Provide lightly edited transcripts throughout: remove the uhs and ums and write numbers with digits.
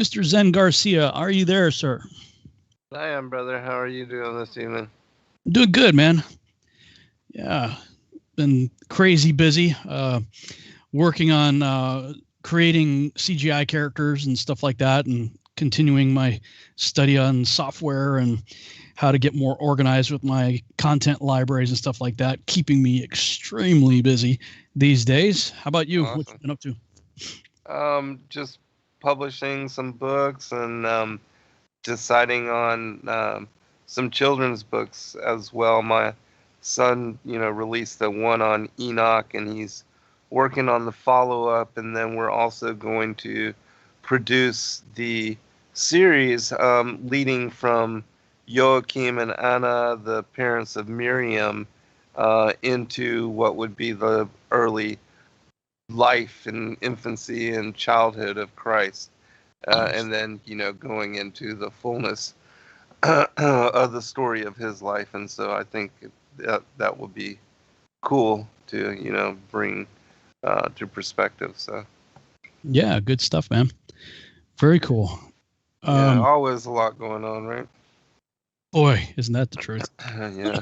Mr. Zen Garcia, are you there, sir? I am, brother. How are you doing this evening? Doing good, man. Yeah, been crazy busy. Working on creating CGI characters and stuff like that, and continuing my study on software and how to get more organized with my content libraries and stuff like that, keeping me extremely busy these days. How about you? Awesome. What you been up to? Just publishing some books and deciding on some children's books as well. My son, released the one on Enoch, and he's working on the follow-up, and then we're also going to produce the series leading from Joachim and Anna, the parents of Miriam, into what would be the early life and infancy and childhood of Christ, and then going into the fullness of the story of his life. And so I think that will be cool to bring to perspective. So Yeah, good stuff, man. Very cool. yeah, always a lot going on, right? Boy, isn't that the truth? Yeah.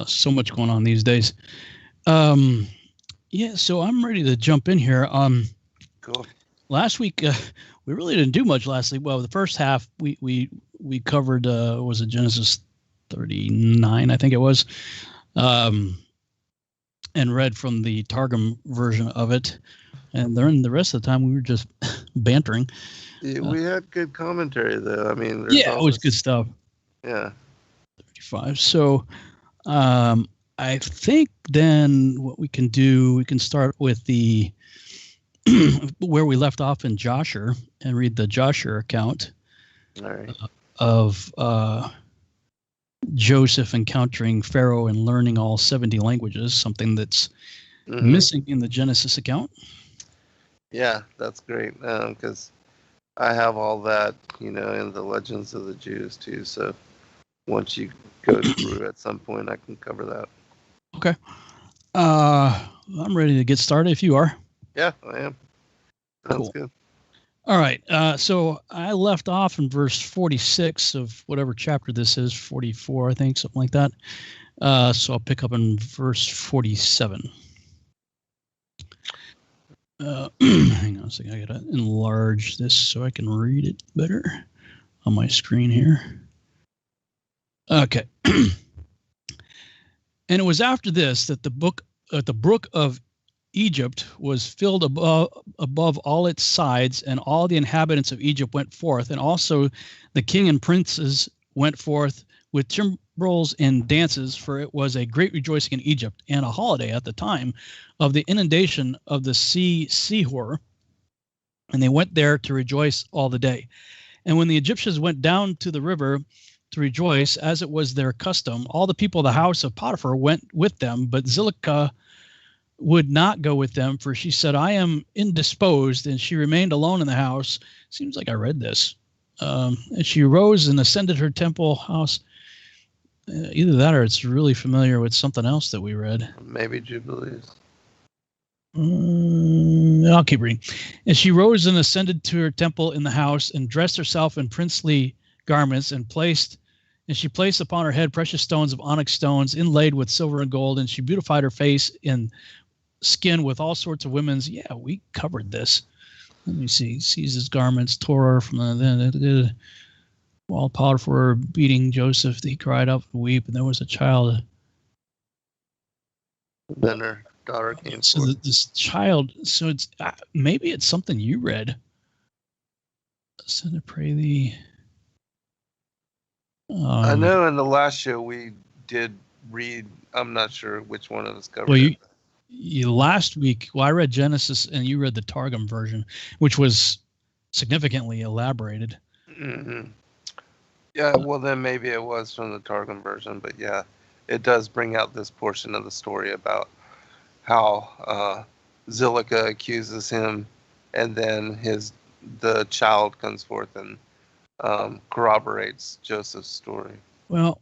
So much going on these days. Yeah, so I'm ready to jump in here. Cool. Last week, we really didn't do much last week. Well, the first half we covered was it Genesis 39, I think it was, and read from the Targum version of it. And then the rest of the time we were just bantering. Yeah, we had good commentary though. I mean, yeah, it was good stuff. Yeah. 35. So I think then what we can do, we can start with the where we left off in Joshua and read the Joshua account. All right. Of Joseph encountering Pharaoh and learning all 70 languages, something that's missing in the Genesis account. Yeah, that's great, because I have all that, in the Legends of the Jews too. So once you go through at some point, I can cover that. Okay. I'm ready to get started if you are. Yeah, I am. Sounds cool. Good. All right. So I left off in verse 46 of whatever chapter this is, 44, I think, something like that. So I'll pick up in verse 47. Hang on a second. I got to enlarge this so I can read it better on my screen here. Okay. And it was after this that the brook of Egypt was filled above all its sides, and all the inhabitants of Egypt went forth, and also the king and princes went forth with timbrels and dances, for it was a great rejoicing in Egypt, and a holiday at the time of the inundation of the sea Sihor. And they went there to rejoice all the day. And when the Egyptians went down to the river to rejoice, as it was their custom, all the people of the house of Potiphar went with them, but Zilliqa would not go with them, for she said, I am indisposed, and she remained alone in the house. Seems like I read this. And she rose and ascended her temple house. Either that or it's really familiar with something else that we read. Maybe Jubilees. I'll keep reading. And she rose and ascended to her temple in the house and dressed herself in princely garments and she placed upon her head precious stones of onyx stones inlaid with silver and gold, and she beautified her face and skin with all sorts of women's. Yeah, we covered this. Let me see. Seizes garments, tore her from the while Potiphar were beating Joseph, he cried out and weep, and there was a child. Then her daughter came. So this child. So it's maybe it's something you read. Send to pray thee. I know in the last show we did read. I'm not sure which one of us covered it. You last week, I read Genesis and you read the Targum version, which was significantly elaborated. Mm-hmm. Yeah, well then maybe it was from the Targum version, but yeah, it does bring out this portion of the story about how Zilliqa accuses him, and then the child comes forth and corroborates Joseph's story. Well,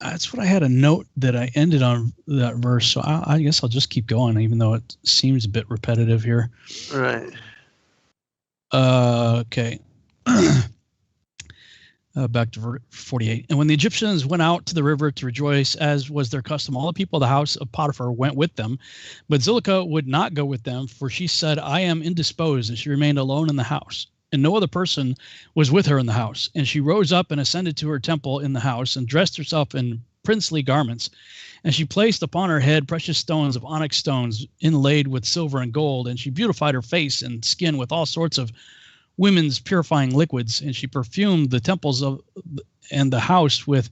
that's what I had a note that I ended on that verse. So I guess I'll just keep going, even though it seems a bit repetitive here. Right. Okay. Back to 48. And when the Egyptians went out to the river to rejoice, as was their custom, all the people of the house of Potiphar went with them. But Zilliqa would not go with them, for she said, I am indisposed, and she remained alone in the house. And no other person was with her in the house. And she rose up and ascended to her temple in the house, and dressed herself in princely garments. And she placed upon her head precious stones of onyx stones inlaid with silver and gold. And she beautified her face and skin with all sorts of women's purifying liquids, and she perfumed the temples of and the house with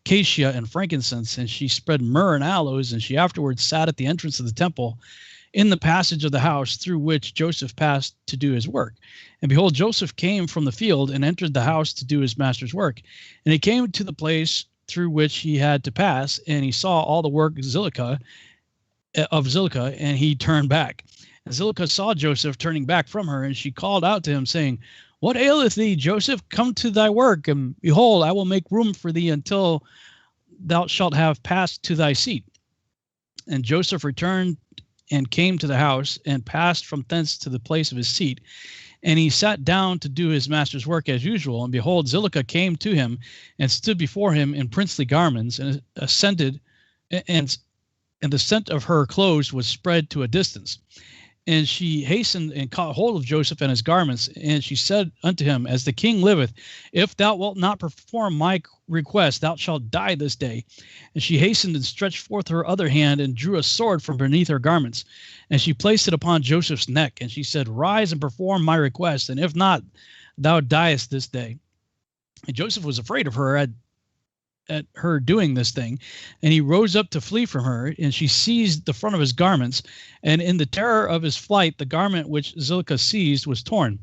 cassia and frankincense, and she spread myrrh and aloes, and she afterwards sat at the entrance of the temple in the passage of the house through which Joseph passed to do his work. And behold, Joseph came from the field and entered the house to do his master's work. And he came to the place through which he had to pass, and he saw all the work of Zilliqa, and he turned back. And Zilliqa saw Joseph turning back from her, and she called out to him, saying, What aileth thee, Joseph? Come to thy work, and behold, I will make room for thee until thou shalt have passed to thy seat. And Joseph returned and came to the house, and passed from thence to the place of his seat. And he sat down to do his master's work as usual. And behold, Zilliqa came to him, and stood before him in princely garments, and ascended, and the scent of her clothes was spread to a distance. And she hastened and caught hold of Joseph and his garments, and she said unto him, As the king liveth, if thou wilt not perform my request, thou shalt die this day. And she hastened and stretched forth her other hand, and drew a sword from beneath her garments. And she placed it upon Joseph's neck, and she said, Rise and perform my request, and if not, thou diest this day. And Joseph was afraid of her at her doing this thing, and he rose up to flee from her, and she seized the front of his garments, and in the terror of his flight, the garment which Zilliqa seized was torn.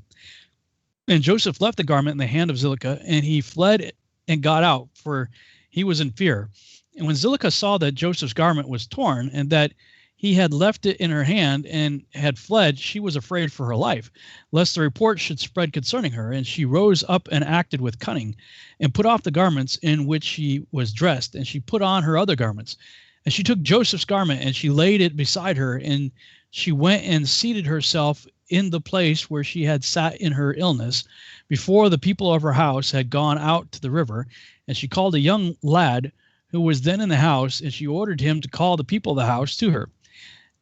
And Joseph left the garment in the hand of Zilliqa, and he fled and got out, for he was in fear. And when Zilliqa saw that Joseph's garment was torn, and that he had left it in her hand and had fled, she was afraid for her life, lest the report should spread concerning her. And she rose up and acted with cunning, and put off the garments in which she was dressed, and she put on her other garments. And she took Joseph's garment, and she laid it beside her, and she went and seated herself in the place where she had sat in her illness, before the people of her house had gone out to the river. And she called a young lad who was then in the house, and she ordered him to call the people of the house to her.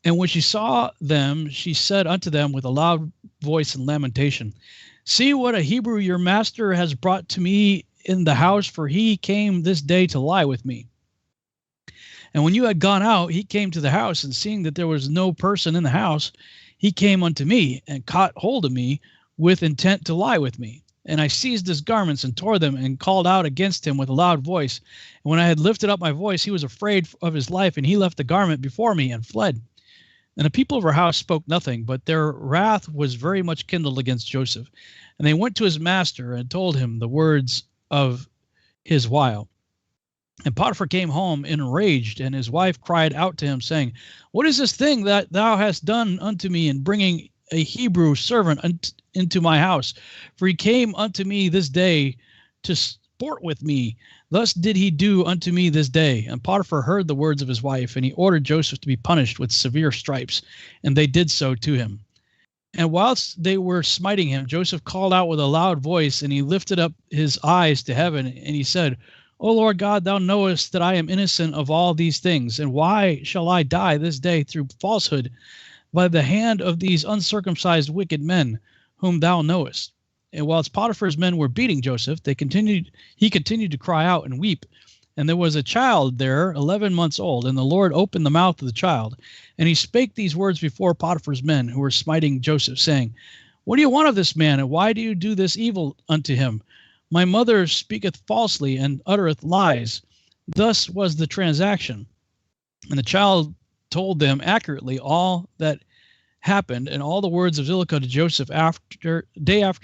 And when she saw them, she said unto them with a loud voice and lamentation, See what a Hebrew your master has brought to me in the house, for he came this day to lie with me. And when you had gone out, he came to the house, and seeing that there was no person in the house, he came unto me, and caught hold of me with intent to lie with me. And I seized his garments and tore them, and called out against him with a loud voice. And when I had lifted up my voice, he was afraid of his life, and he left the garment before me and fled. And the people of her house spoke nothing, but their wrath was very much kindled against Joseph. And they went to his master and told him the words of his wile. And Potiphar came home enraged, and his wife cried out to him, saying, What is this thing that thou hast done unto me in bringing a Hebrew servant into my house? For he came unto me this day to sport with me. Thus did he do unto me this day. And Potiphar heard the words of his wife, and he ordered Joseph to be punished with severe stripes. And they did so to him. And whilst they were smiting him, Joseph called out with a loud voice, and he lifted up his eyes to heaven, and he said, O Lord God, thou knowest that I am innocent of all these things. And why shall I die this day through falsehood by the hand of these uncircumcised wicked men, whom thou knowest? And whilst Potiphar's men were beating Joseph, he continued to cry out and weep. And there was a child there, 11 months old, and the Lord opened the mouth of the child. And he spake these words before Potiphar's men, who were smiting Joseph, saying, What do you want of this man, and why do you do this evil unto him? My mother speaketh falsely and uttereth lies. Thus was the transaction. And the child told them accurately all that happened, and all the words of Zilliqa to Joseph after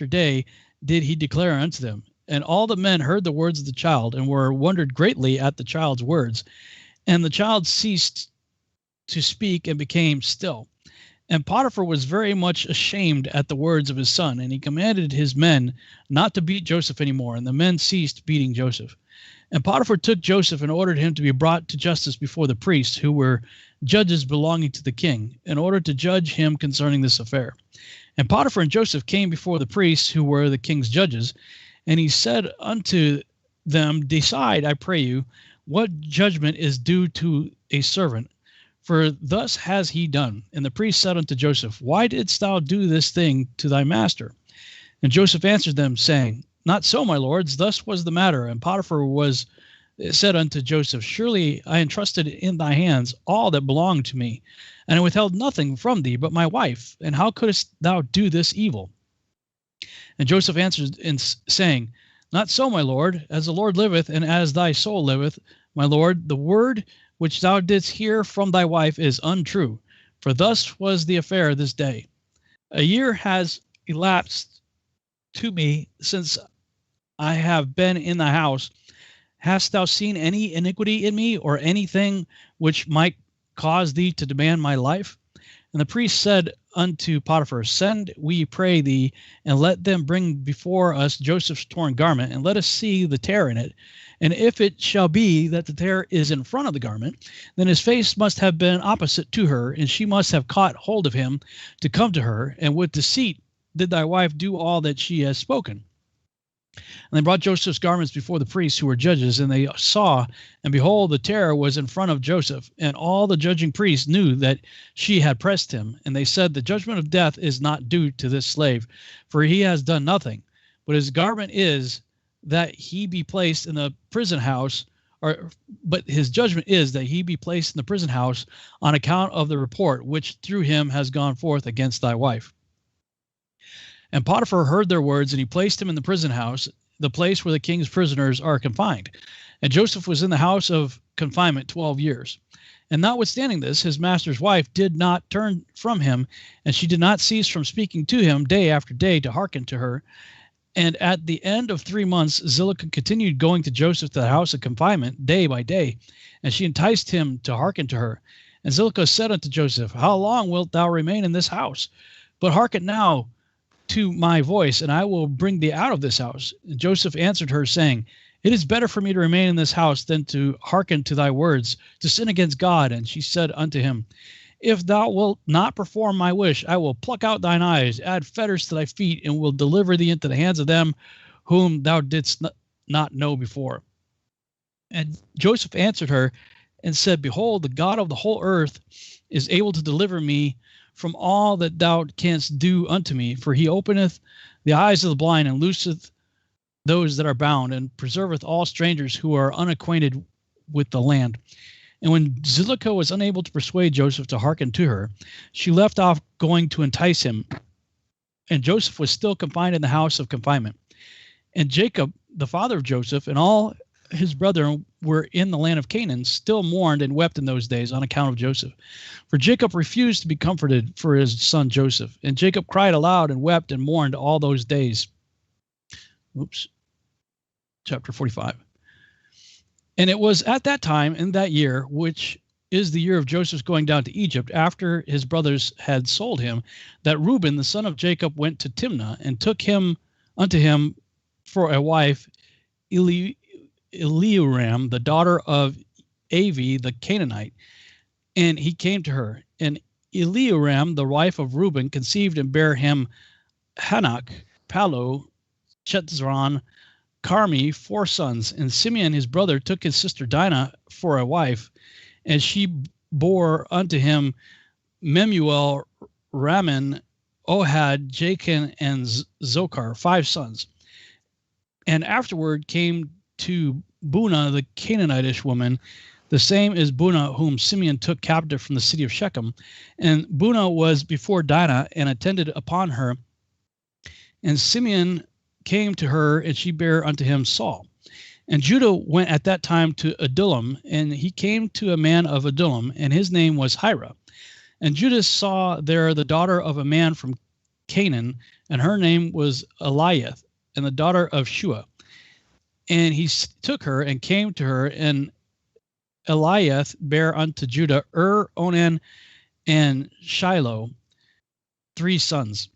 day did he declare unto them. And all the men heard the words of the child, and were wondered greatly at the child's words. And the child ceased to speak and became still. And Potiphar was very much ashamed at the words of his son, and he commanded his men not to beat Joseph anymore, and the men ceased beating Joseph. And Potiphar took Joseph and ordered him to be brought to justice before the priests, who were judges belonging to the king, in order to judge him concerning this affair. And Potiphar and Joseph came before the priests, who were the king's judges, and he said unto them, Decide, I pray you, what judgment is due to a servant, for thus has he done. And the priest said unto Joseph, Why didst thou do this thing to thy master? And Joseph answered them, saying, Not so, my lords, thus was the matter. And Potiphar said unto Joseph, Surely I entrusted in thy hands all that belonged to me, and I withheld nothing from thee but my wife. And how couldst thou do this evil? And Joseph answered, saying, Not so, my lord, as the Lord liveth, and as thy soul liveth, my lord, the word which thou didst hear from thy wife is untrue. For thus was the affair this day. A year has elapsed to me since I have been in the house. Hast thou seen any iniquity in me, or anything which might cause thee to demand my life? And the priest said unto Potiphar, Send, we pray thee, and let them bring before us Joseph's torn garment, and let us see the tear in it. And if it shall be that the tear is in front of the garment, then his face must have been opposite to her, and she must have caught hold of him to come to her. And with deceit did thy wife do all that she has spoken. And they brought Joseph's garments before the priests, who were judges, and they saw, and behold, the tear was in front of Joseph. And all the judging priests knew that she had pressed him. And they said, The judgment of death is not due to this slave, for he has done nothing. But his garment is that he be placed in the prison house, but his judgment is that he be placed in the prison house on account of the report which through him has gone forth against thy wife. And Potiphar heard their words, and he placed him in the prison house, the place where the king's prisoners are confined. And Joseph was in the house of confinement 12 years. And notwithstanding this, his master's wife did not turn from him, and she did not cease from speaking to him day after day to hearken to her. And at the end of 3 months, Zilliqa continued going to Joseph to the house of confinement day by day, and she enticed him to hearken to her. And Zilliqa said unto Joseph, How long wilt thou remain in this house? But hearken now to my voice, and I will bring thee out of this house. And Joseph answered her, saying, It is better for me to remain in this house than to hearken to thy words, to sin against God. And she said unto him, If thou wilt not perform my wish, I will pluck out thine eyes, add fetters to thy feet, and will deliver thee into the hands of them whom thou didst not know before. And Joseph answered her and said, Behold, the God of the whole earth is able to deliver me from all that thou canst do unto me, for he openeth the eyes of the blind, and looseth those that are bound, and preserveth all strangers who are unacquainted with the land. And when Zilliqa was unable to persuade Joseph to hearken to her, she left off going to entice him, and Joseph was still confined in the house of confinement. And Jacob, the father of Joseph, and all his brethren were in the land of Canaan, still mourned and wept in those days on account of Joseph. For Jacob refused to be comforted for his son Joseph. And Jacob cried aloud and wept and mourned all those days. Chapter 45. And it was at that time in that year, which is the year of Joseph's going down to Egypt, after his brothers had sold him, that Reuben, the son of Jacob, went to Timnah and took him unto him for a wife, Eliuram, the daughter of Avi the Canaanite. And he came to her. And Eliuram, the wife of Reuben, conceived and bare him Hanok, Palu, Chetzron, Carmi, 4 sons. And Simeon his brother took his sister Dinah for a wife, and she bore unto him Memuel, Raman, Ohad, Jachin, and Zochar, 5 sons. And afterward came to Bunah the Canaanitish woman, the same is Bunah whom Simeon took captive from the city of Shechem. And Bunah was before Dinah and attended upon her. And Simeon came to her, and she bare unto him Saul. And Judah went at that time to Adullam, and he came to a man of Adullam, and his name was Hira. And Judah saw there the daughter of a man from Canaan, and her name was Eliath, and the daughter of Shua. And he took her and came to her, and Eliath bare unto Judah Onan, and Shiloh, 3 sons.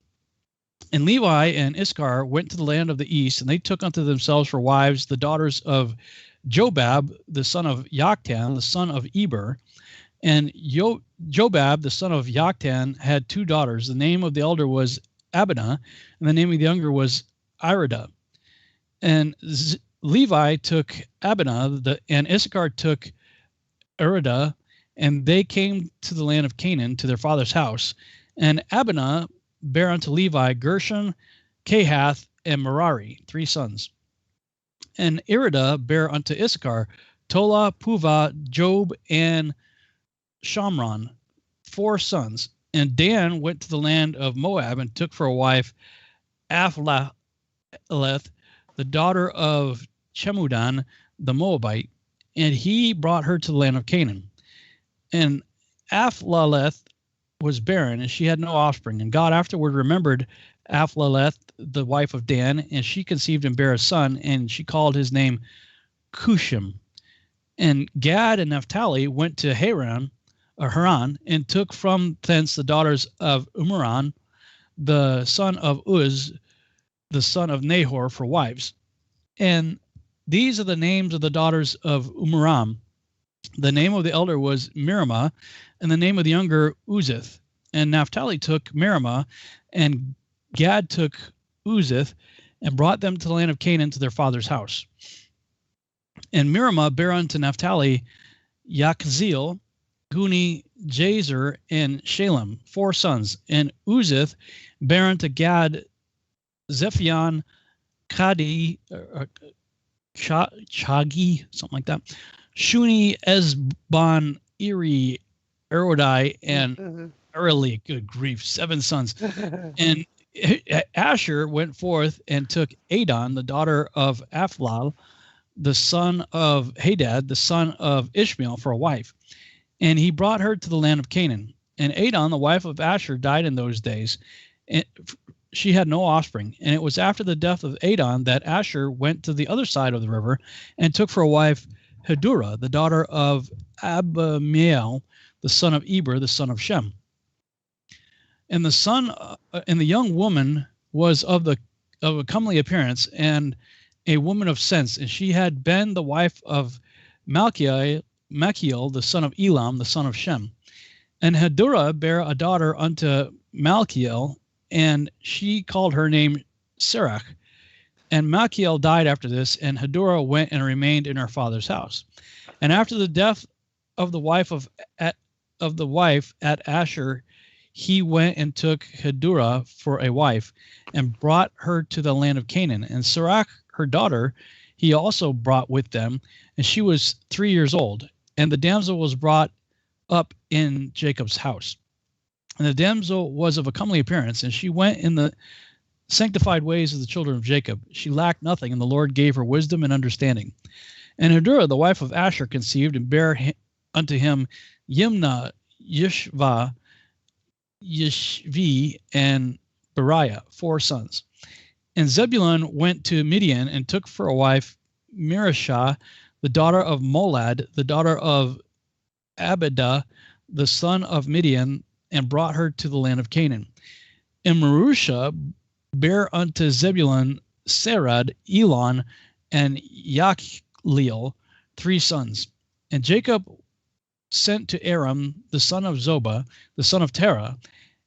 And Levi and Issachar went to the land of the east, and they took unto themselves for wives the daughters of Jobab, the son of Yoktan, the son of Eber. And Jobab, the son of Yoktan, had 2 daughters. The name of the elder was Abinah, and the name of the younger was Iridah. And Levi took Abinah, and Issachar took Iridah, and they came to the land of Canaan, to their father's house. And Abinah bare unto Levi Gershon, Kahath, and Merari, 3 sons. And Iridah bare unto Issachar Tola, Puvah, Job, and Shamron, 4 sons. And Dan went to the land of Moab and took for a wife Aphleth, the daughter of Chemudan, the Moabite, and he brought her to the land of Canaan. And Aphleth was barren, and she had no offspring. And God afterward remembered Aphleth, the wife of Dan, and she conceived and bare a son, and she called his name Cushim. And Gad and Naphtali went to Haran, and took from thence the daughters of Umaran, the son of Uz, the son of Nahor, for wives. And these are the names of the daughters of Umaram. The name of the elder was Mirama, and the name of the younger Uzith. And Naphtali took Mirama, and Gad took Uzith, and brought them to the land of Canaan to their father's house. And Mirama bare unto Naphtali Yakzeel, Guni, Jazer, and Shalem, 4 sons. And Uzith bare unto Gad Zephion, Chagi, something like that, Shuni, Esbon, Eri, Erodai, and Ereli. Good grief, 7 sons. And Asher went forth and took Adon, the daughter of Aphlal, the son of Hadad, the son of Ishmael, for a wife. And he brought her to the land of Canaan. And Adon, the wife of Asher, died in those days. And she had no offspring. And it was after the death of Adon that Asher went to the other side of the river and took for a wife Hedurah, the daughter of Abimael, the son of Eber, the son of Shem. And the son and the young woman was of a comely appearance and a woman of sense, and she had been the wife of Malchiel, the son of Elam, the son of Shem. And Hedurah bare a daughter unto Malchiel, and she called her name Sarak. And Malchiel died after this, and Hedurah went and remained in her father's house. And after the death of the wife at Asher, he went and took Hedurah for a wife, and brought her to the land of Canaan. And Sarak, her daughter, he also brought with them, and she was 3 years old. And the damsel was brought up in Jacob's house. And the damsel was of a comely appearance, and she went in the sanctified ways of the children of Jacob. She lacked nothing, and the Lord gave her wisdom and understanding. And Hedurah, the wife of Asher, conceived and bare unto him Yimnah, Yishva, Yishvi, and Beriah, 4 sons. And Zebulun went to Midian and took for a wife Mirishah, the daughter of Molad, the daughter of Abidah, the son of Midian, and brought her to the land of Canaan. And Marusha bare unto Zebulun Sarad, Elon, and Yakhleel, 3 sons. And Jacob sent to Aram, the son of Zobah, the son of Terah,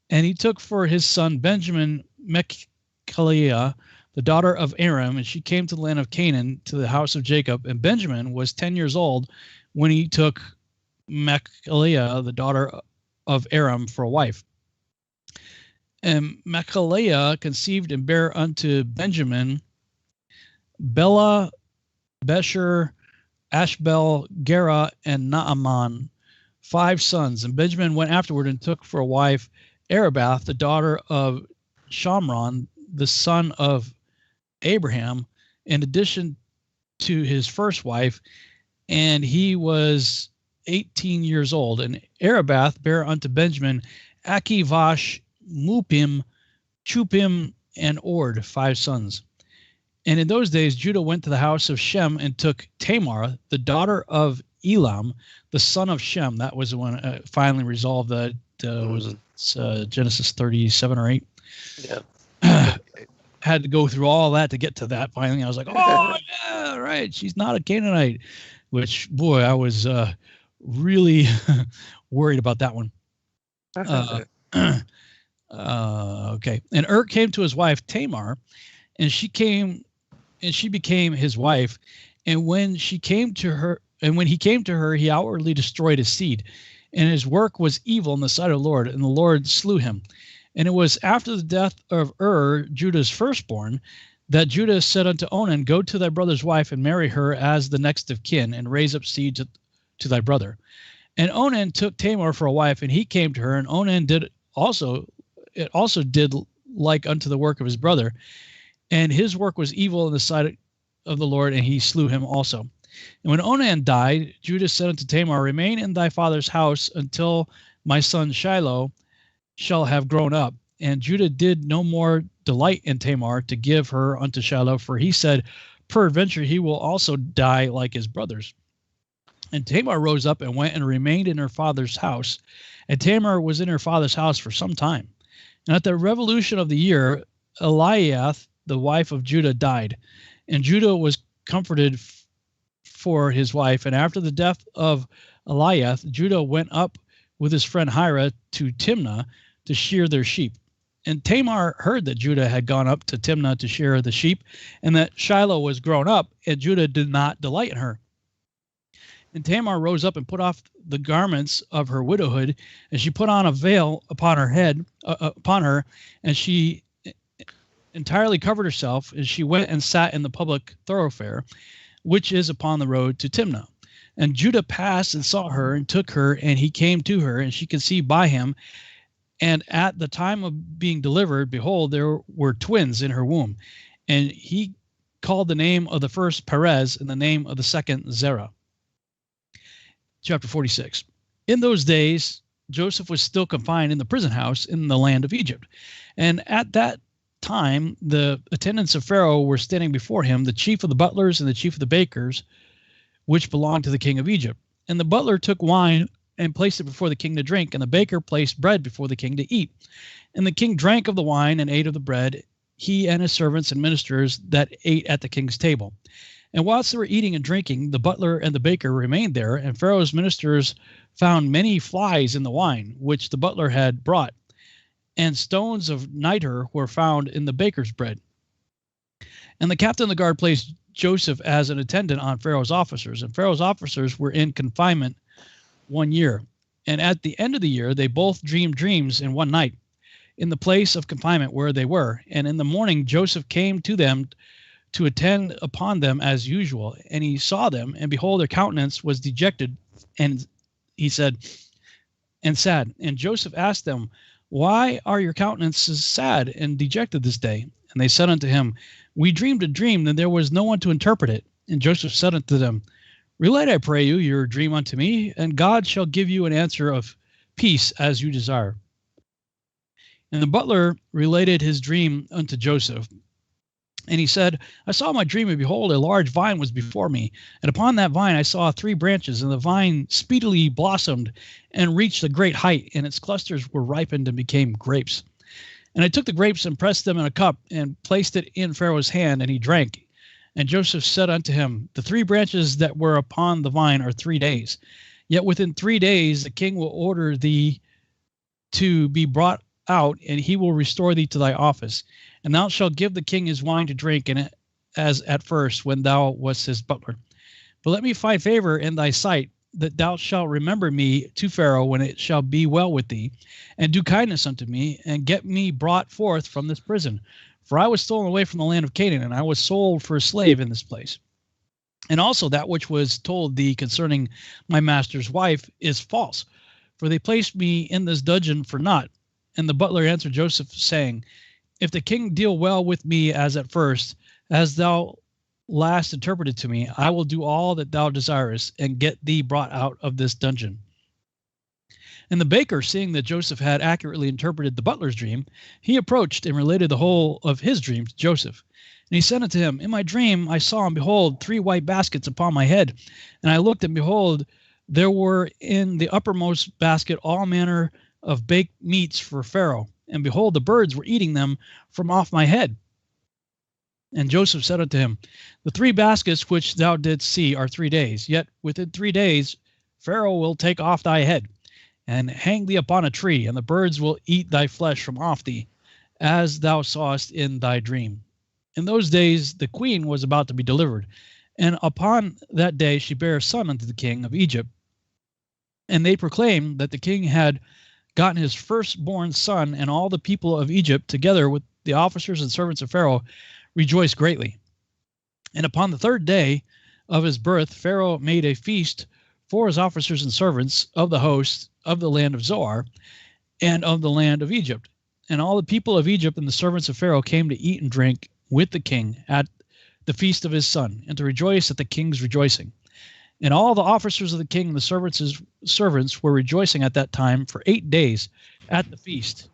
and he took for his son Benjamin Mechaliah, the daughter of Aram, and she came to the land of Canaan, to the house of Jacob. And Benjamin was 10 years old when he took Mechaliah, the daughter of Aram, for a wife. And Mechaliah conceived and bare unto Benjamin Bela, Besher, Ashbel, Gera, and Naaman, 5 sons. And Benjamin went afterward and took for a wife Arabath, the daughter of Shamron, the son of Abraham, in addition to his first wife, and he was 18 years old. And Arabath bare unto Benjamin Akivash, Mupim, Chupim, and Ord, 5 sons. And in those days Judah went to the house of Shem and took Tamar, the daughter of Elam, the son of Shem. That was when it finally resolved that was Genesis 37 or 8. Yeah. Had to go through all that to get to that. Finally, I was like, oh, yeah, right. She's not a Canaanite, which, boy, I was really worried about that one. Okay. And came to his wife Tamar, and she became his wife. And when he came to her, he outwardly destroyed his seed, and his work was evil in the sight of the Lord, and the Lord slew him. And it was after the death of Judah's firstborn, that Judah said unto Onan, Go to thy brother's wife and marry her as the next of kin, and raise up seed to thy brother. And Onan took Tamar for a wife, and he came to her, and Onan did also did like unto the work of his brother, and his work was evil in the sight of the Lord, and he slew him also. And when Onan died, Judah said unto Tamar, Remain in thy father's house until my son Shiloh shall have grown up. And Judah did no more delight in Tamar to give her unto Shiloh, for he said, Peradventure he will also die like his brothers. And Tamar rose up and went and remained in her father's house. And Tamar was in her father's house for some time. And at the revolution of the year, Eliath, the wife of Judah, died. And Judah was comforted for his wife. And after the death of Eliath, Judah went up with his friend Hira to Timnah to shear their sheep. And Tamar heard that Judah had gone up to Timnah to shear the sheep, and that Shiloh was grown up, and Judah did not delight in her. And Tamar rose up and put off the garments of her widowhood, and she put on a veil upon her head, and she entirely covered herself, and she went and sat in the public thoroughfare, which is upon the road to Timnah. And Judah passed and saw her and took her, and he came to her, and she conceived by him. And at the time of being delivered, behold, there were twins in her womb. And he called the name of the first Perez, and the name of the second Zerah. Chapter 46. In those days, Joseph was still confined in the prison house in the land of Egypt. And at that time, the attendants of Pharaoh were standing before him, the chief of the butlers and the chief of the bakers, which belonged to the king of Egypt. And the butler took wine and placed it before the king to drink, and the baker placed bread before the king to eat. And the king drank of the wine and ate of the bread, he and his servants and ministers that ate at the king's table. And whilst they were eating and drinking, the butler and the baker remained there, and Pharaoh's ministers found many flies in the wine, which the butler had brought, and stones of nitre were found in the baker's bread. And the captain of the guard placed Joseph as an attendant on Pharaoh's officers, and Pharaoh's officers were in confinement 1 year. And at the end of the year, they both dreamed dreams in one night in the place of confinement where they were. And in the morning, Joseph came to them to attend upon them as usual. And he saw them, and behold, their countenance was dejected. And he said, and sad. And Joseph asked them, Why are your countenances sad and dejected this day? And they said unto him, We dreamed a dream, and there was no one to interpret it. And Joseph said unto them, Relate, I pray you, your dream unto me, and God shall give you an answer of peace as you desire. And the butler related his dream unto Joseph. And he said, I saw my dream, and behold, a large vine was before me. And upon that vine I saw 3 branches, and the vine speedily blossomed and reached a great height, and its clusters were ripened and became grapes. And I took the grapes and pressed them in a cup and placed it in Pharaoh's hand, and he drank. And Joseph said unto him, The 3 branches that were upon the vine are 3 days. Yet within 3 days the king will order thee to be brought out, and he will restore thee to thy office. And thou shalt give the king his wine to drink, and as at first, when thou wast his butler. But let me find favor in thy sight, that thou shalt remember me to Pharaoh when it shall be well with thee, and do kindness unto me, and get me brought forth from this prison. For I was stolen away from the land of Canaan, and I was sold for a slave in this place. And also that which was told thee concerning my master's wife is false, for they placed me in this dungeon for naught. And the butler answered Joseph, saying, If the king deal well with me as at first, as thou last interpreted to me, I will do all that thou desirest, and get thee brought out of this dungeon. And the baker, seeing that Joseph had accurately interpreted the butler's dream, he approached and related the whole of his dream to Joseph. And he said unto him, In my dream I saw, and behold, 3 white baskets upon my head. And I looked, and behold, there were in the uppermost basket all manner of baked meats for Pharaoh. And behold, the birds were eating them from off my head. And Joseph said unto him, The 3 baskets which thou didst see are 3 days. Yet within 3 days Pharaoh will take off thy head. and hang thee upon a tree, and the birds will eat thy flesh from off thee, as thou sawest in thy dream. In those days the queen was about to be delivered, and upon that day she bare a son unto the king of Egypt. And they proclaimed that the king had gotten his firstborn son, and all the people of Egypt, together with the officers and servants of Pharaoh, rejoiced greatly. And upon the third day of his birth, Pharaoh made a feast for his officers and servants of the host of the land of Zoar and of the land of Egypt. And all the people of Egypt and the servants of Pharaoh came to eat and drink with the king at the feast of his son, and to rejoice at the king's rejoicing. And all the officers of the king and the servants were rejoicing at that time for 8 days at the feast.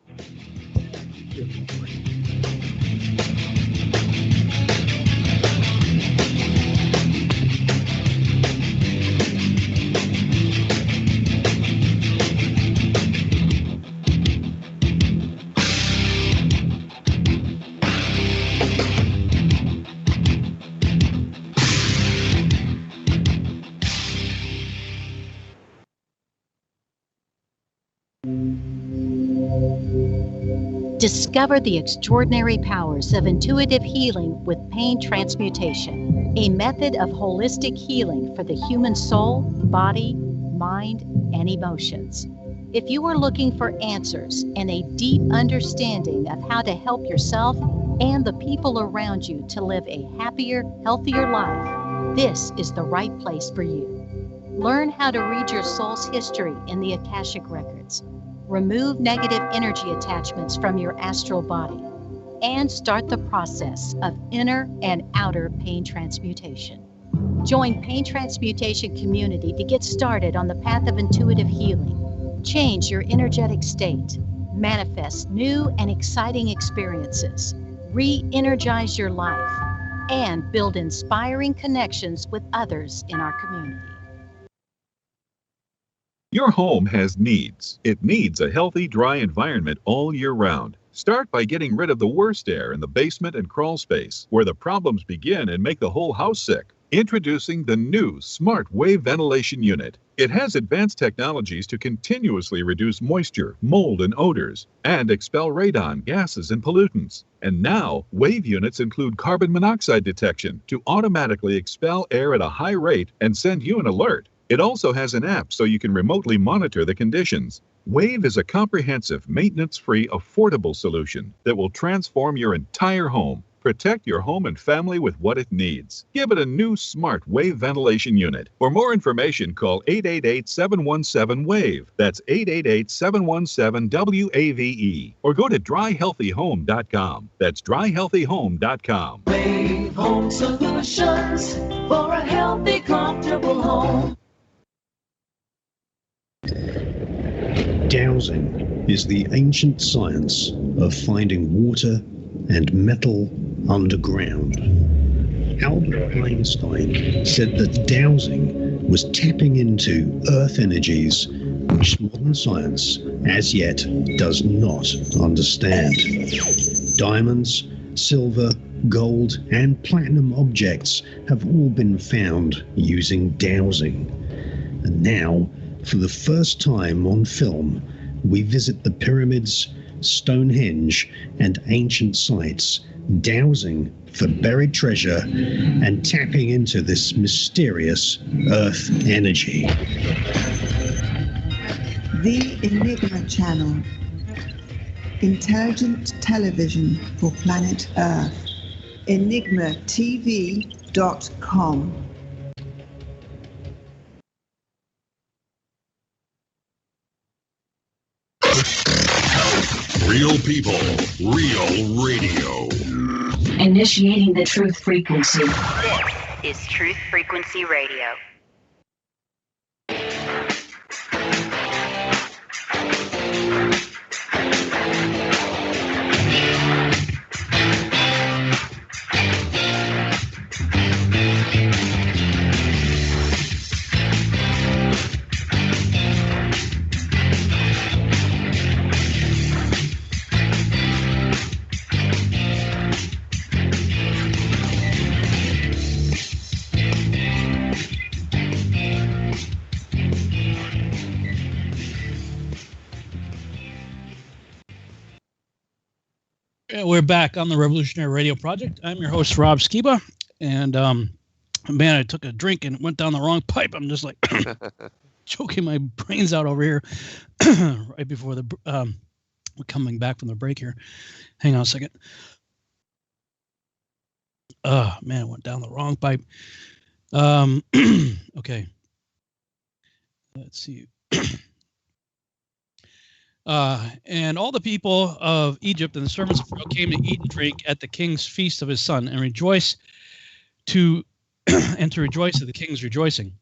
Discover the extraordinary powers of intuitive healing with pain transmutation, a method of holistic healing for the human soul, body, mind, and emotions. If you are looking for answers and a deep understanding of how to help yourself and the people around you to live a happier, healthier life, this is the right place for you. Learn how to read your soul's history in the Akashic Records. Remove negative energy attachments from your astral body, and start the process of inner and outer pain transmutation. Join Pain Transmutation Community to get started on the path of intuitive healing. Change your energetic state, manifest new and exciting experiences, re-energize your life, and build inspiring connections with others in our community. Your home has needs. It needs a healthy, dry environment all year round. Start by getting rid of the worst air in the basement and crawl space, where the problems begin and make the whole house sick. Introducing the new Smart Wave Ventilation Unit. It has advanced technologies to continuously reduce moisture, mold, and odors, and expel radon, gases, and pollutants. And now, Wave units include carbon monoxide detection to automatically expel air at a high rate and send you an alert. It also has an app so you can remotely monitor the conditions. Wave is a comprehensive, maintenance-free, affordable solution that will transform your entire home. Protect your home and family with what it needs. Give it a new Smart Wave Ventilation Unit. For more information, call 888-717-WAVE. That's 888-717-WAVE. Or go to dryhealthyhome.com. That's dryhealthyhome.com. Wave Home Solutions for a healthy, comfortable home. Dowsing is the ancient science of finding water and metal underground. Albert Einstein said that dowsing was tapping into earth energies which modern science as yet does not understand. Diamonds, silver, gold, and platinum objects have all been found using dowsing. And now, for the first time on film, we visit the pyramids, Stonehenge, and ancient sites, dowsing for buried treasure and tapping into this mysterious earth energy. The Enigma Channel. Intelligent television for planet Earth. EnigmaTV.com. Real people, real radio. Initiating the truth frequency. This is Truth Frequency Radio. We're back on the Revolutionary Radio Project. I'm your host, Rob Skiba. And, man, I took a drink and went down the wrong pipe. I'm just like choking my brains out over here right before we're coming back from the break here. Hang on a second. Oh, man, I went down the wrong pipe. Okay. Let's see. And all the people of Egypt and the servants of Pharaoh came to eat and drink at the king's feast of his son, and rejoice to rejoice at the king's rejoicing.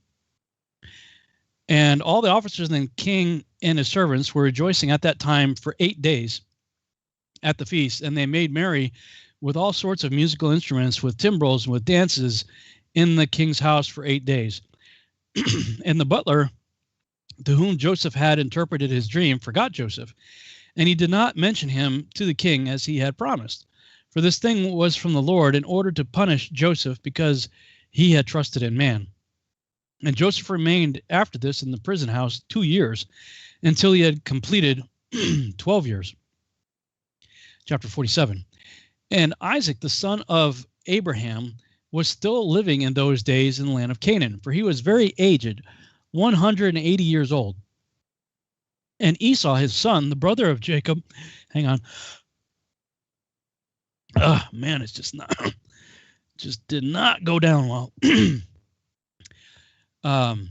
And all the officers and the king and his servants were rejoicing at that time for 8 days at the feast, and they made merry with all sorts of musical instruments, with timbrels and with dances in the king's house for 8 days. And the butler, to whom Joseph had interpreted his dream, forgot Joseph, and he did not mention him to the king as he had promised. For this thing was from the Lord in order to punish Joseph, because he had trusted in man. And Joseph remained after this in the prison house 2 years, until he had completed 12 years. Chapter 47. And Isaac, the son of Abraham, was still living in those days in the land of Canaan, for he was very aged, 180 years old. And Esau, his son, the brother of Jacob, hang on. Man, it's just not, just did not go down well. And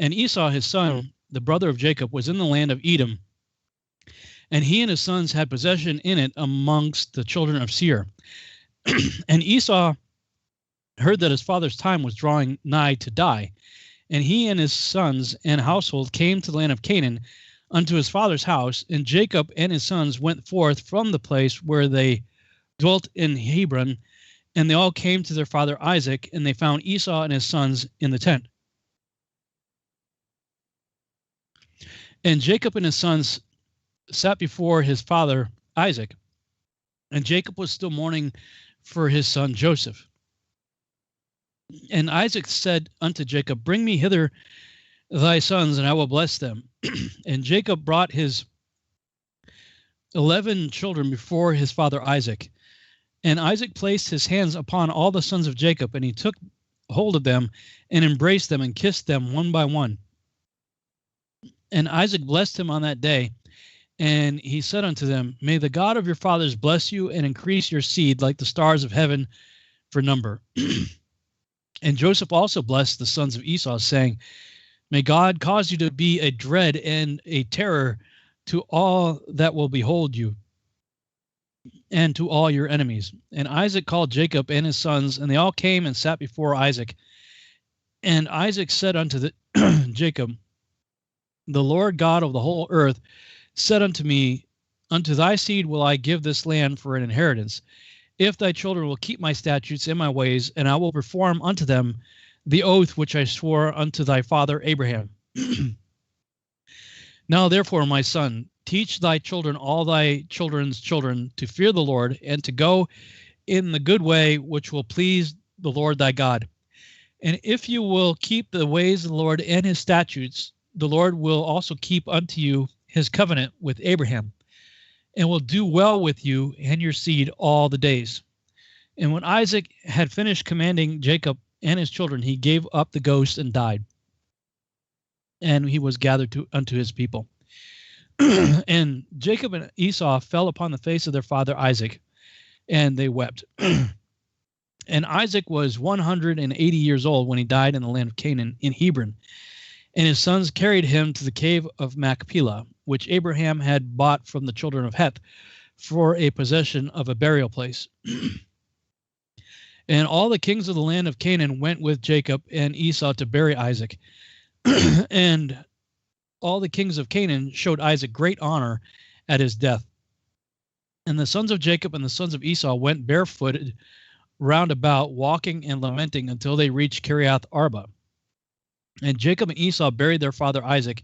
Esau, his son, the brother of Jacob, was in the land of Edom, and he and his sons had possession in it amongst the children of Seir. And Esau heard that his father's time was drawing nigh to die, and he and his sons and household came to the land of Canaan unto his father's house, and Jacob and his sons went forth from the place where they dwelt in Hebron, and they all came to their father Isaac, and they found Esau and his sons in the tent. And Jacob and his sons sat before his father Isaac, and Jacob was still mourning for his son Joseph. And Isaac said unto Jacob, Bring me hither thy sons, and I will bless them. And Jacob brought his 11 children before his father Isaac. And Isaac placed his hands upon all the sons of Jacob, and he took hold of them, and embraced them, and kissed them one by one. And Isaac blessed him on that day, and he said unto them, May the God of your fathers bless you, and increase your seed like the stars of heaven for number. And Joseph also blessed the sons of Esau, saying, May God cause you to be a dread and a terror to all that will behold you, and to all your enemies. And Isaac called Jacob and his sons, and they all came and sat before Isaac. And Isaac said unto Jacob, The Lord God of the whole earth said unto me, Unto thy seed will I give this land for an inheritance, if thy children will keep my statutes and my ways, and I will perform unto them the oath which I swore unto thy father Abraham. Now therefore, my son, teach thy children all thy children's children to fear the Lord, and to go in the good way which will please the Lord thy God. And if you will keep the ways of the Lord and his statutes, the Lord will also keep unto you his covenant with Abraham, and will do well with you and your seed all the days. And when Isaac had finished commanding Jacob and his children, he gave up the ghost and died. And he was gathered unto his people. And Jacob and Esau fell upon the face of their father Isaac, and they wept. And Isaac was 180 years old when he died in the land of Canaan in Hebron. And his sons carried him to the cave of Machpelah, which Abraham had bought from the children of Heth for a possession of a burial place. And all the kings of the land of Canaan went with Jacob and Esau to bury Isaac. And all the kings of Canaan showed Isaac great honor at his death. And the sons of Jacob and the sons of Esau went barefooted round about, walking and lamenting until they reached Kiriath Arba. And Jacob and Esau buried their father Isaac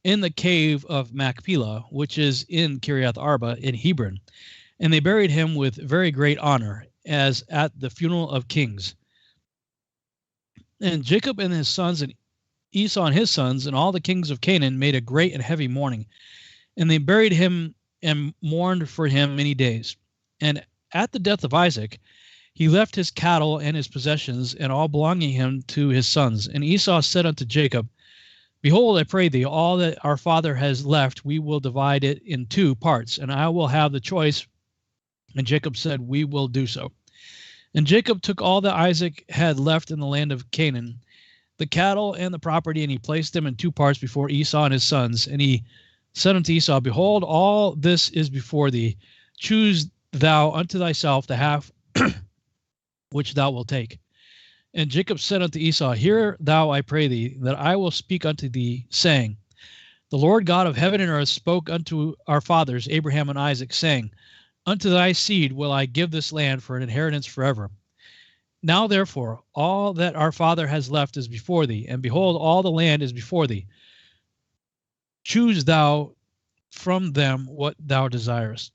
in the cave of Machpelah, which is in Kiriath Arba in Hebron. And they buried him with very great honor, as at the funeral of kings. And Jacob and his sons, and Esau and his sons, and all the kings of Canaan made a great and heavy mourning. And they buried him and mourned for him many days. And at the death of Isaac, he left his cattle and his possessions and all belonging him to his sons. And Esau said unto Jacob, Behold, I pray thee, all that our father has left, we will divide it in 2 parts, and I will have the choice. And Jacob said, We will do so. And Jacob took all that Isaac had left in the land of Canaan, the cattle and the property, and he placed them in 2 parts before Esau and his sons. And he said unto Esau, Behold, all this is before thee. Choose thou unto thyself the half which thou wilt take. And Jacob said unto Esau, Hear thou, I pray thee, that I will speak unto thee, saying, The Lord God of heaven and earth spoke unto our fathers, Abraham and Isaac, saying, Unto thy seed will I give this land for an inheritance forever. Now therefore, all that our father has left is before thee, and behold, all the land is before thee. Choose thou from them what thou desirest.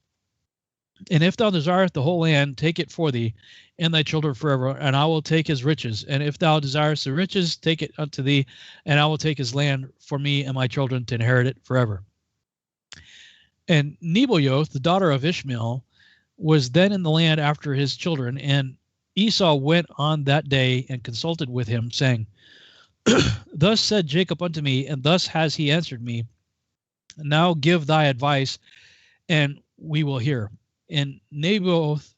And if thou desirest the whole land, take it for thee and thy children forever, and I will take his riches. And if thou desirest the riches, take it unto thee, and I will take his land for me and my children to inherit it forever. And Nebaioth, the daughter of Ishmael, was then in the land after his children, and Esau went on that day and consulted with him, saying, Thus said Jacob unto me, and thus has he answered me. Now give thy advice, and we will hear. And Nebaioth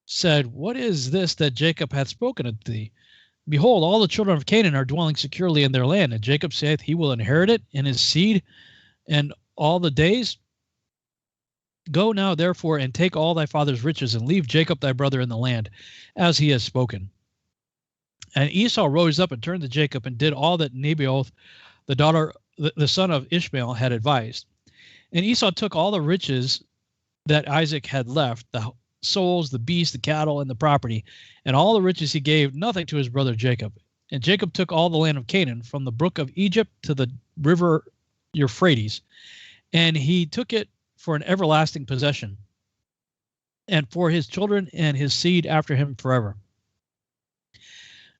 said, What is this that Jacob hath spoken unto thee? Behold, all the children of Canaan are dwelling securely in their land, and Jacob saith, He will inherit it, and his seed, and all the days. Go now, therefore, and take all thy father's riches, and leave Jacob thy brother in the land, as he has spoken. And Esau rose up and turned to Jacob, and did all that Nebaioth, the son of Ishmael, had advised. And Esau took all the riches that Isaac had left, the souls, the beasts, the cattle, and the property, and all the riches he gave nothing to his brother Jacob. And Jacob took all the land of Canaan, from the brook of Egypt to the river Euphrates, and he took it for an everlasting possession, and for his children and his seed after him forever.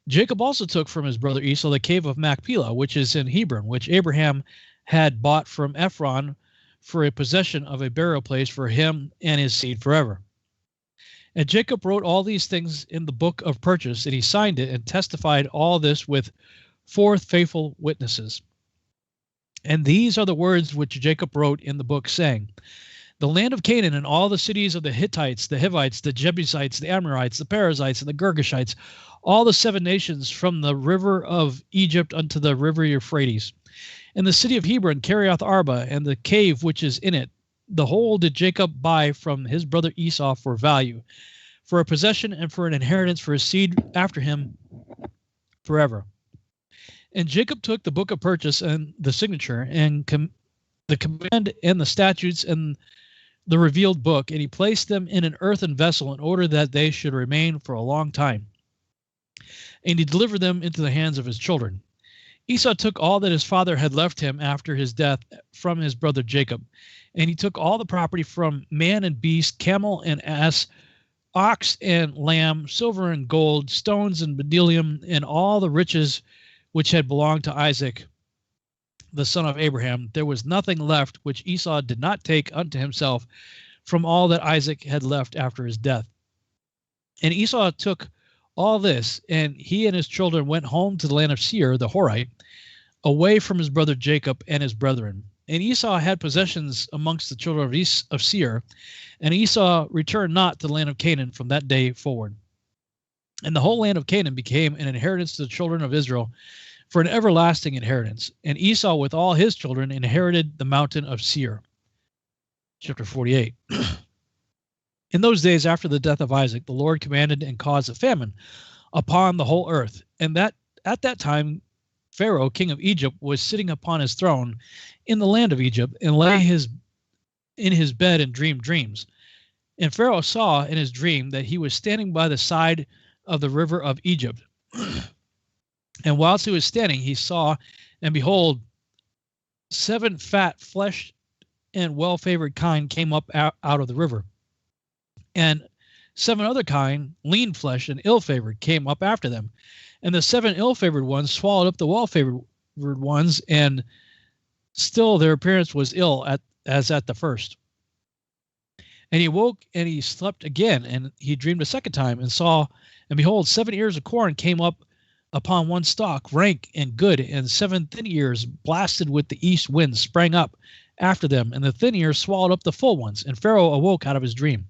Jacob also took from his brother Esau the cave of Machpelah, which is in Hebron, which Abraham had bought from Ephron for a possession of a burial place for him and his seed forever. And Jacob wrote all these things in the book of purchase, and he signed it and testified all this with 4 faithful witnesses. And these are the words which Jacob wrote in the book, saying, The land of Canaan and all the cities of the Hittites, the Hivites, the Jebusites, the Amorites, the Perizzites, and the Girgashites, all the 7 nations from the river of Egypt unto the river Euphrates. And the city of Hebron, Kiriath Arba, and the cave which is in it, the whole did Jacob buy from his brother Esau for value, for a possession and for an inheritance for his seed after him forever. And Jacob took the book of purchase and the signature and the command and the statutes and the revealed book, and he placed them in an earthen vessel in order that they should remain for a long time. And he delivered them into the hands of his children. Esau took all that his father had left him after his death from his brother Jacob, and he took all the property from man and beast, camel and ass, ox and lamb, silver and gold, stones and bdellium, and all the riches which had belonged to Isaac, the son of Abraham. There was nothing left which Esau did not take unto himself from all that Isaac had left after his death. And Esau took all this, and he and his children went home to the land of Seir, the Horite, away from his brother Jacob and his brethren. And Esau had possessions amongst the children of Seir, and Esau returned not to the land of Canaan from that day forward. And the whole land of Canaan became an inheritance to the children of Israel for an everlasting inheritance. And Esau with all his children inherited the mountain of Seir. Chapter 48. In those days after the death of Isaac, the Lord commanded and caused a famine upon the whole earth. And that at that time Pharaoh, king of Egypt, was sitting upon his throne in the land of Egypt, and lay in his bed and dreamed dreams. And Pharaoh saw in his dream that he was standing by the side of the river of Egypt. And whilst he was standing, he saw, and behold, 7 fat, fleshed, and well-favored kine came up out of the river. And 7 other kine, lean flesh and ill-favored, came up after them. And the 7 ill-favored ones swallowed up the well-favored ones, and still their appearance was ill as at the first. And he awoke and he slept again, and he dreamed a second time, and saw, and behold, 7 ears of corn came up upon one stalk, rank and good, and 7 thin ears, blasted with the east wind, sprang up after them, and the thin ears swallowed up the full ones. And Pharaoh awoke out of his dream.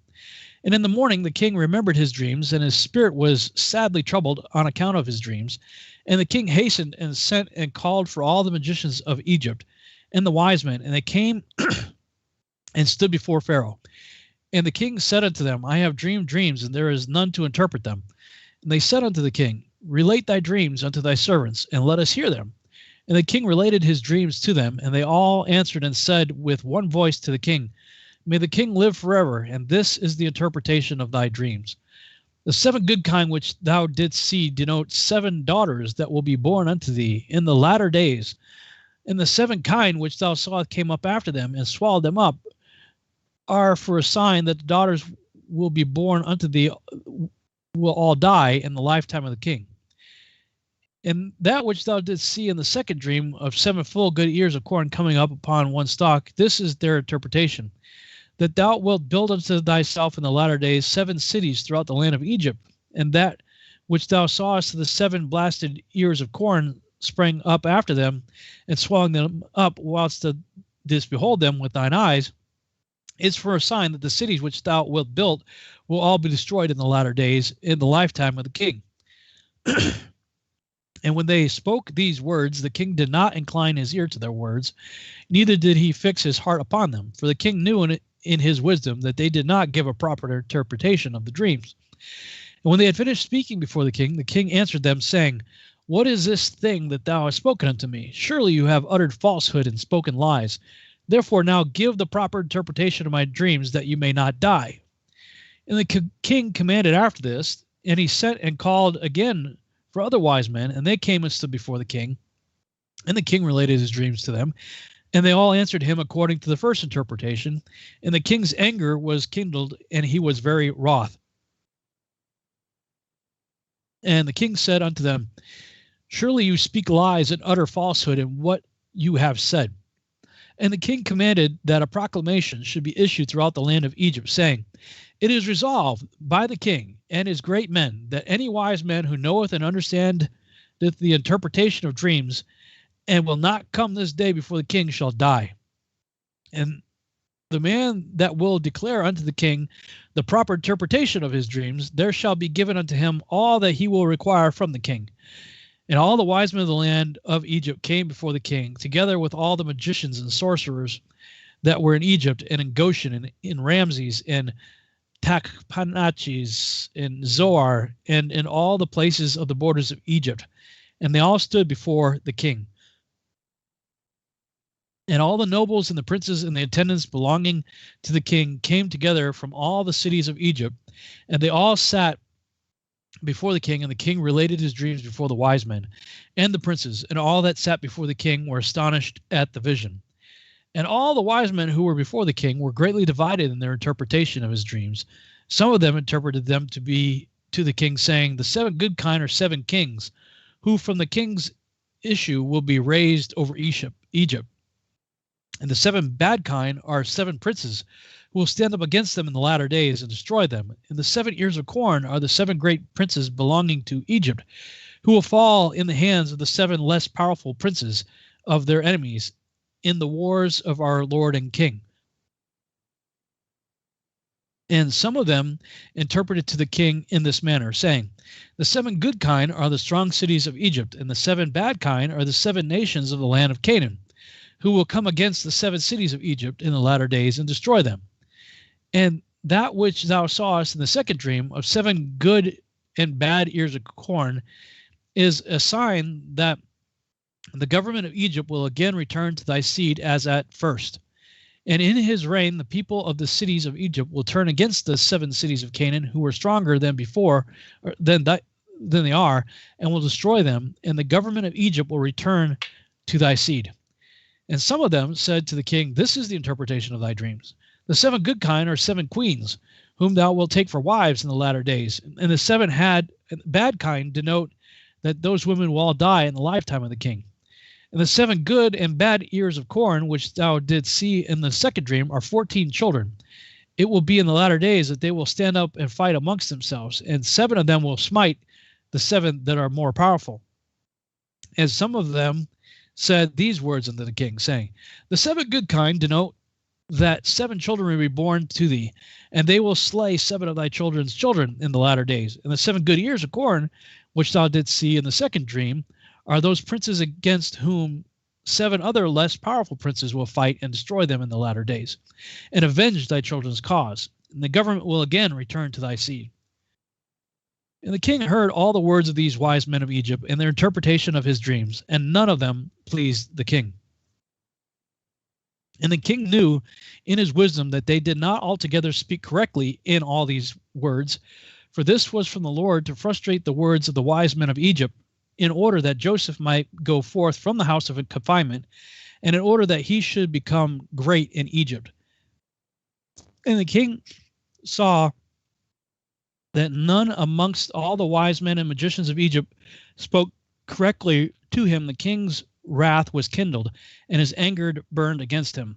And in the morning the king remembered his dreams, and his spirit was sadly troubled on account of his dreams. And the king hastened and sent and called for all the magicians of Egypt and the wise men, and they came and stood before Pharaoh. And the king said unto them, I have dreamed dreams, and there is none to interpret them. And they said unto the king, Relate thy dreams unto thy servants, and let us hear them. And the king related his dreams to them, and they all answered and said with one voice to the king, May the king live forever, and this is the interpretation of thy dreams. The 7 good kine which thou didst see denote 7 daughters that will be born unto thee in the latter days. And the 7 kine which thou sawest came up after them and swallowed them up are for a sign that the daughters will be born unto thee will all die in the lifetime of the king. And that which thou didst see in the second dream of 7 full good ears of corn coming up upon one stalk, this is their interpretation, that thou wilt build unto thyself in the latter days 7 cities throughout the land of Egypt, and that which thou sawest the 7 blasted ears of corn sprang up after them, and swallowing them up whilst thou didst behold them with thine eyes, is for a sign that the cities which thou wilt build will all be destroyed in the latter days in the lifetime of the king. And when they spoke these words, the king did not incline his ear to their words, neither did he fix his heart upon them. For the king knew in his wisdom that they did not give a proper interpretation of the dreams. And when they had finished speaking before the king answered them, saying, What is this thing that thou hast spoken unto me? Surely you have uttered falsehood and spoken lies. Therefore now give the proper interpretation of my dreams, that you may not die. And the king commanded after this, and he sent and called again for other wise men, and they came and stood before the king. And the king related his dreams to them, and they all answered him according to the first interpretation. And the king's anger was kindled, and he was very wroth. And the king said unto them, Surely you speak lies and utter falsehood in what you have said. And the king commanded that a proclamation should be issued throughout the land of Egypt, saying, It is resolved by the king and his great men that any wise man who knoweth and understandeth the interpretation of dreams and will not come this day before the king shall die. And the man that will declare unto the king the proper interpretation of his dreams, there shall be given unto him all that he will require from the king. And all the wise men of the land of Egypt came before the king, together with all the magicians and sorcerers that were in Egypt and in Goshen and in Ramses and Tachpanches in Zoar and in all the places of the borders of Egypt. And they all stood before the king. And all the nobles and the princes and the attendants belonging to the king came together from all the cities of Egypt, and they all sat before the king, and the king related his dreams before the wise men and the princes, and all that sat before the king were astonished at the vision. And all the wise men who were before the king were greatly divided in their interpretation of his dreams. Some of them interpreted them to be to the king, saying, The 7 good kine are 7 kings, who from the king's issue will be raised over Egypt. And the 7 bad kine are 7 princes, who will stand up against them in the latter days and destroy them. And the 7 ears of corn are the 7 great princes belonging to Egypt, who will fall in the hands of the 7 less powerful princes of their enemies in the wars of our Lord and King. And some of them interpreted to the king in this manner, saying, The 7 good kine are the strong cities of Egypt, and the 7 bad kine are the 7 nations of the land of Canaan, who will come against the 7 cities of Egypt in the latter days and destroy them. And that which thou sawest in the second dream of 7 good and bad ears of corn is a sign that the government of Egypt will again return to thy seed as at first. And in his reign, the people of the cities of Egypt will turn against the 7 cities of Canaan, who were stronger than before, than they are, and will destroy them. And the government of Egypt will return to thy seed. And some of them said to the king, This is the interpretation of thy dreams. The 7 good kine are 7 queens, whom thou wilt take for wives in the latter days. And the 7 bad kine denote that those women will all die in the lifetime of the king. And the 7 good and bad ears of corn, which thou didst see in the second dream, are 14 children. It will be in the latter days that they will stand up and fight amongst themselves, and 7 of them will smite the 7 that are more powerful. And some of them said these words unto the king, saying, The 7 good kind denote that 7 children will be born to thee, and they will slay 7 of thy children's children in the latter days. And the 7 good ears of corn, which thou didst see in the second dream, are those princes against whom 7 other less powerful princes will fight and destroy them in the latter days, and avenge thy children's cause. And the government will again return to thy seed. And the king heard all the words of these wise men of Egypt and their interpretation of his dreams, and none of them pleased the king. And the king knew in his wisdom that they did not altogether speak correctly in all these words, for this was from the Lord to frustrate the words of the wise men of Egypt, in order that Joseph might go forth from the house of confinement, and in order that he should become great in Egypt. And the king saw that none amongst all the wise men and magicians of Egypt spoke correctly to him. The king's wrath was kindled, and his anger burned against him.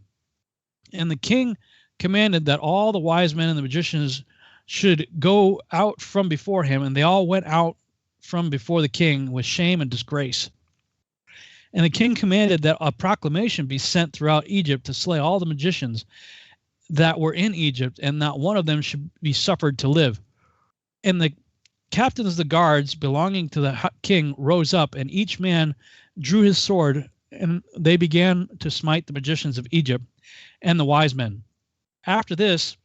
And the king commanded that all the wise men and the magicians should go out from before him, and they all went out from before the king with shame and disgrace. And the king commanded that a proclamation be sent throughout Egypt to slay all the magicians that were in Egypt, and not one of them should be suffered to live. And the captains of the guards belonging to the king rose up, and each man drew his sword, and they began to smite the magicians of Egypt and the wise men. After this,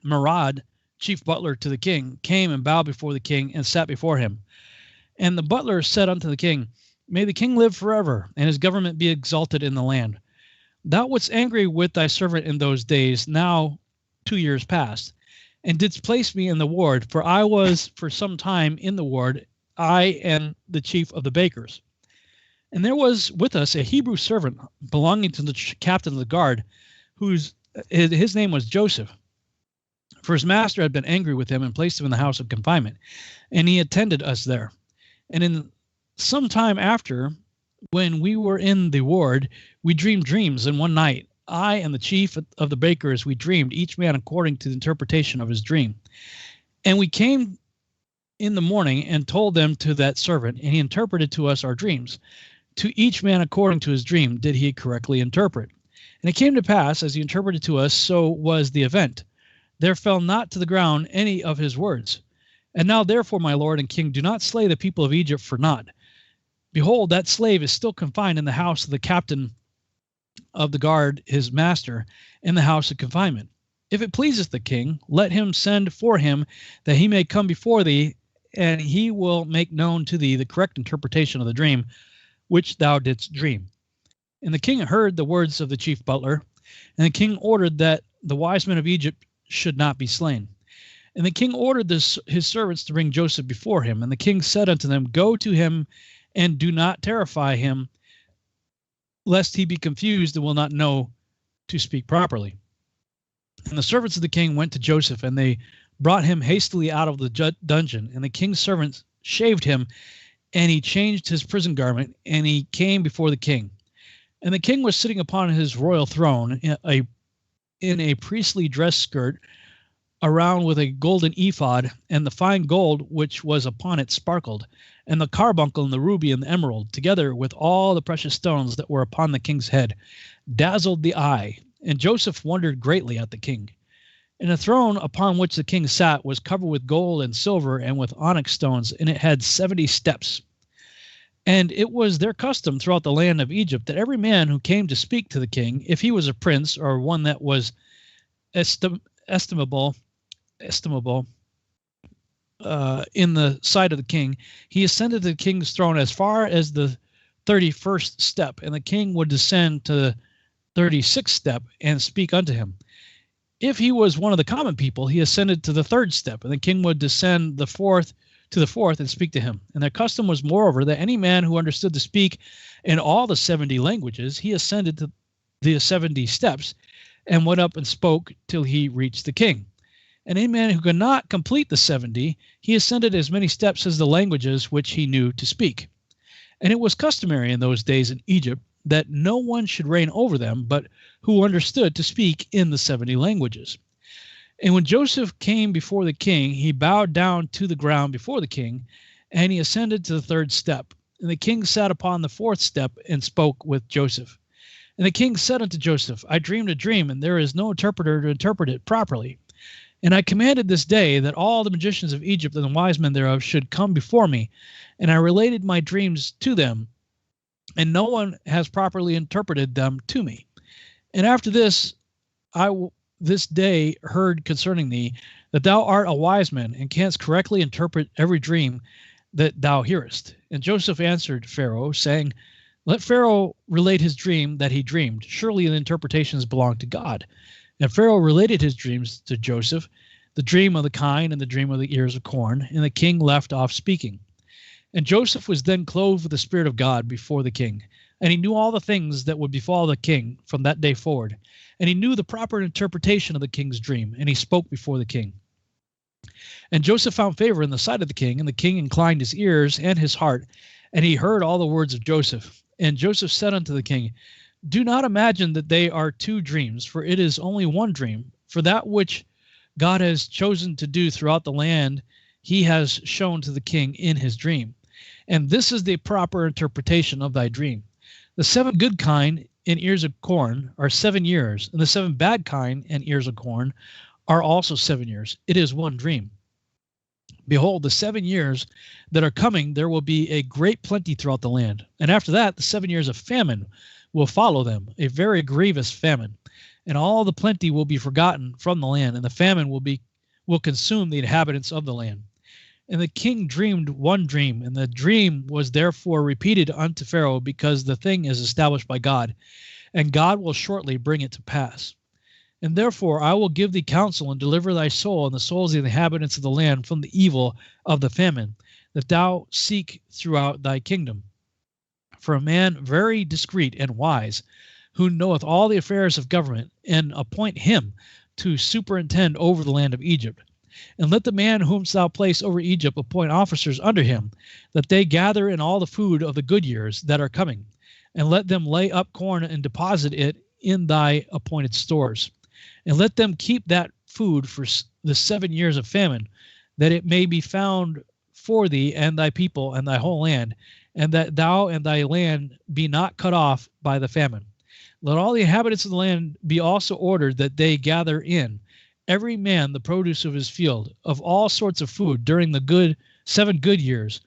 Merad, chief butler to the king, came and bowed before the king and sat before him. And the butler said unto the king, May the king live forever, and his government be exalted in the land. Thou wast angry with thy servant in those days, now 2 years past, and didst place me in the ward, for I was for some time in the ward, I and the chief of the bakers. And there was with us a Hebrew servant belonging to the captain of the guard, his name was Joseph. For his master had been angry with him and placed him in the house of confinement, and he attended us there. And in some time after, when we were in the ward, we dreamed dreams, and one night I and the chief of the bakers, we dreamed, each man according to the interpretation of his dream. And we came in the morning and told them to that servant, and he interpreted to us our dreams. To each man according to his dream did he correctly interpret. And it came to pass, as he interpreted to us, so was the event. There fell not to the ground any of his words. And now therefore, my lord and king, do not slay the people of Egypt for naught. Behold, that slave is still confined in the house of the captain of the guard, his master, in the house of confinement. If it pleaseth the king, let him send for him, that he may come before thee, and he will make known to thee the correct interpretation of the dream which thou didst dream. And the king heard the words of the chief butler, and the king ordered that the wise men of Egypt should not be slain. And the king ordered his servants to bring Joseph before him. And the king said unto them, Go to him, and do not terrify him, lest he be confused and will not know to speak properly. And the servants of the king went to Joseph, and they brought him hastily out of the dungeon. And the king's servants shaved him, and he changed his prison garment, and he came before the king. And the king was sitting upon his royal throne in a priestly dress skirt, around with a golden ephod, and the fine gold which was upon it sparkled, and the carbuncle and the ruby and the emerald, together with all the precious stones that were upon the king's head, dazzled the eye. And Joseph wondered greatly at the king. And the throne upon which the king sat was covered with gold and silver and with onyx stones, and it had 70 steps. And it was their custom throughout the land of Egypt that every man who came to speak to the king, if he was a prince or one that was estimable in the sight of the king, he ascended to the king's throne as far as the 31st step, and the king would descend to the 36th step and speak unto him. If he was one of the common people, he ascended to the 3rd step, and the king would descend to the 4th and speak to him. And their custom was, moreover, that any man who understood to speak in all the 70 languages, he ascended to the 70 steps and went up and spoke till he reached the king. And any man who could not complete the 70, he ascended as many steps as the languages which he knew to speak. And it was customary in those days in Egypt that no one should reign over them, but who understood to speak in the 70 languages. And when Joseph came before the king, he bowed down to the ground before the king, and he ascended to the third step. And the king sat upon the fourth step and spoke with Joseph. And the king said unto Joseph, I dreamed a dream, and there is no interpreter to interpret it properly. And I commanded this day that all the magicians of Egypt and the wise men thereof should come before me. And I related my dreams to them, and no one has properly interpreted them to me. And after this, this day heard concerning thee, that thou art a wise man, and canst correctly interpret every dream that thou hearest. And Joseph answered Pharaoh, saying, Let Pharaoh relate his dream that he dreamed. Surely the interpretations belong to God. And Pharaoh related his dreams to Joseph, the dream of the kine and the dream of the ears of corn. And the king left off speaking. And Joseph was then clothed with the Spirit of God before the king. And he knew all the things that would befall the king from that day forward. And he knew the proper interpretation of the king's dream. And he spoke before the king. And Joseph found favor in the sight of the king. And the king inclined his ears and his heart. And he heard all the words of Joseph. And Joseph said unto the king, Do not imagine that they are two dreams, for it is only one dream. For that which God has chosen to do throughout the land, he has shown to the king in his dream. And this is the proper interpretation of thy dream. The 7 good kine and ears of corn are 7 years, and the 7 bad kine and ears of corn are also 7 years. It is one dream. Behold, the 7 years that are coming, there will be a great plenty throughout the land. And after that, the 7 years of famine will follow them, a very grievous famine. And all the plenty will be forgotten from the land, and the famine will consume the inhabitants of the land. And the king dreamed one dream, and the dream was therefore repeated unto Pharaoh, because the thing is established by God, and God will shortly bring it to pass. And therefore I will give thee counsel, and deliver thy soul and the souls of the inhabitants of the land from the evil of the famine, that thou seek throughout thy kingdom. For a man very discreet and wise, who knoweth all the affairs of government, and appoint him to superintend over the land of Egypt. And let the man whom thou place over Egypt appoint officers under him, that they gather in all the food of the good years that are coming, and let them lay up corn and deposit it in thy appointed stores. And let them keep that food for the 7 years of famine, that it may be found for thee and thy people and thy whole land, and that thou and thy land be not cut off by the famine. Let all the inhabitants of the land be also ordered that they gather in, every man the produce of his field, of all sorts of food during the 7 good years,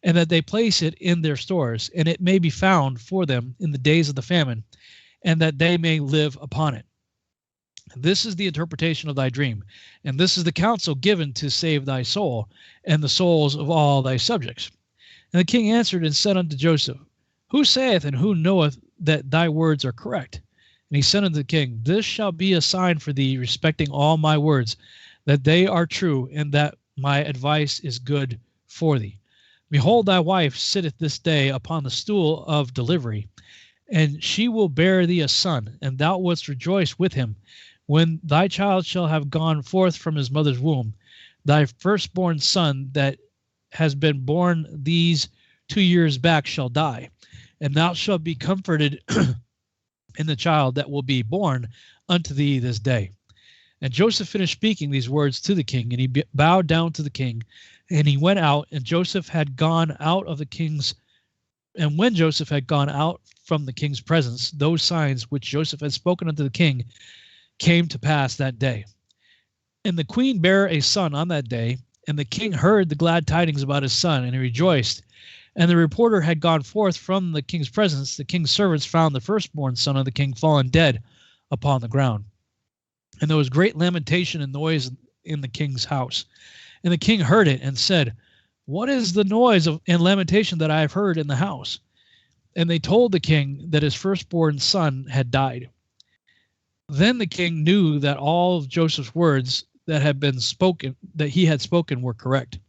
and that they place it in their stores, and it may be found for them in the days of the famine, and that they may live upon it. This is the interpretation of thy dream, and this is the counsel given to save thy soul, and the souls of all thy subjects. And the king answered and said unto Joseph, Who saith and who knoweth that thy words are correct? And he said unto the king, This shall be a sign for thee respecting all my words, that they are true, and that my advice is good for thee. Behold, thy wife sitteth this day upon the stool of delivery, and she will bear thee a son, and thou wouldst rejoice with him. When thy child shall have gone forth from his mother's womb, thy firstborn son that has been born these 2 years back shall die, and thou shalt be comforted in the child that will be born unto thee this day. And Joseph finished speaking these words to the king, and he bowed down to the king, and he went out, and Joseph had gone out of the king's, and when Joseph had gone out from the king's presence, those signs which Joseph had spoken unto the king came to pass that day. And the queen bare a son on that day, and the king heard the glad tidings about his son, and he rejoiced. And the reporter had gone forth from the king's presence. The king's servants found the firstborn son of the king fallen dead upon the ground. And there was great lamentation and noise in the king's house. And the king heard it and said, What is the noise and lamentation that I have heard in the house? And they told the king that his firstborn son had died. Then the king knew that all of Joseph's words that had been spoken, that he had spoken, were correct.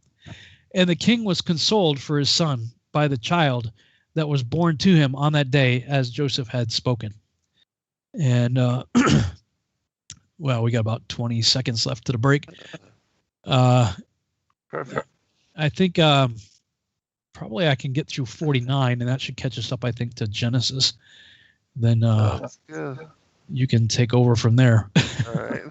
And the king was consoled for his son by the child that was born to him on that day, as Joseph had spoken. And, well, we got about 20 seconds left to the break. Perfect. I think probably I can get through 49, and that should catch us up, I think, to Genesis. Then That's good. you can take over from there. All right.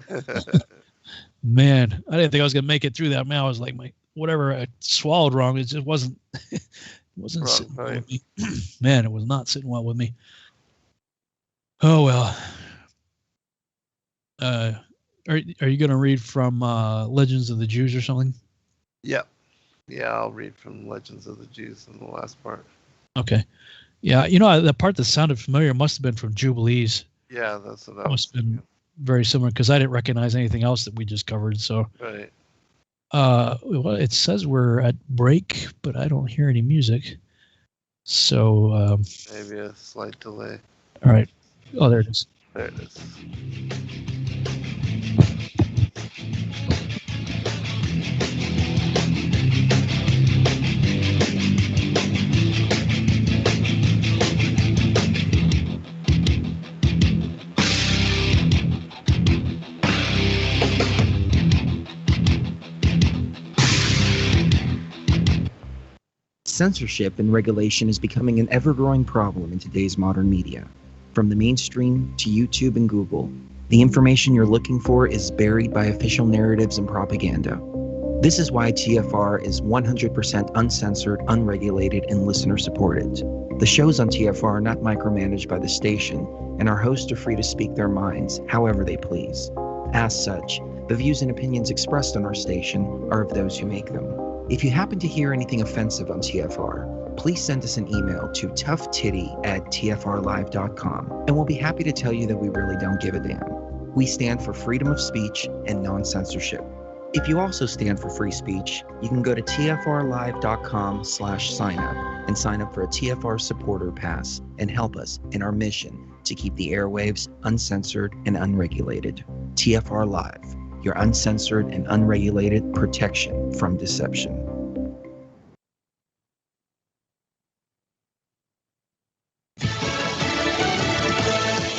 Man, I didn't think I was gonna make it through that. Man, I was like, whatever I swallowed wrong, it just wasn't sitting well with me. Man, it was not sitting well with me. Oh well. Are you gonna read from Legends of the Jews or something? Yeah, I'll read from Legends of the Jews in the last part. Okay. Yeah, the part that sounded familiar must have been from Jubilees. Yeah, that's what that must have been very similar because I didn't recognize anything else that we just covered. So, right. Well, it says we're at break, but I don't hear any music. So maybe a slight delay. All right. Oh, there it is. There it is. Censorship and regulation is becoming an ever-growing problem in today's modern media. From the mainstream to YouTube and Google, the information you're looking for is buried by official narratives and propaganda. This is why TFR is 100% uncensored, unregulated, and listener-supported. The shows on TFR are not micromanaged by the station, and our hosts are free to speak their minds however they please. As such, the views and opinions expressed on our station are of those who make them. If you happen to hear anything offensive on TFR, please send us an email to toughtitty@tfrlive.com, and we'll be happy to tell you that we really don't give a damn. We stand for freedom of speech and non-censorship. If you also stand for free speech, you can go to tfrlive.com/signup and sign up for a TFR supporter pass and help us in our mission to keep the airwaves uncensored and unregulated. TFR Live, your uncensored and unregulated protection from deception.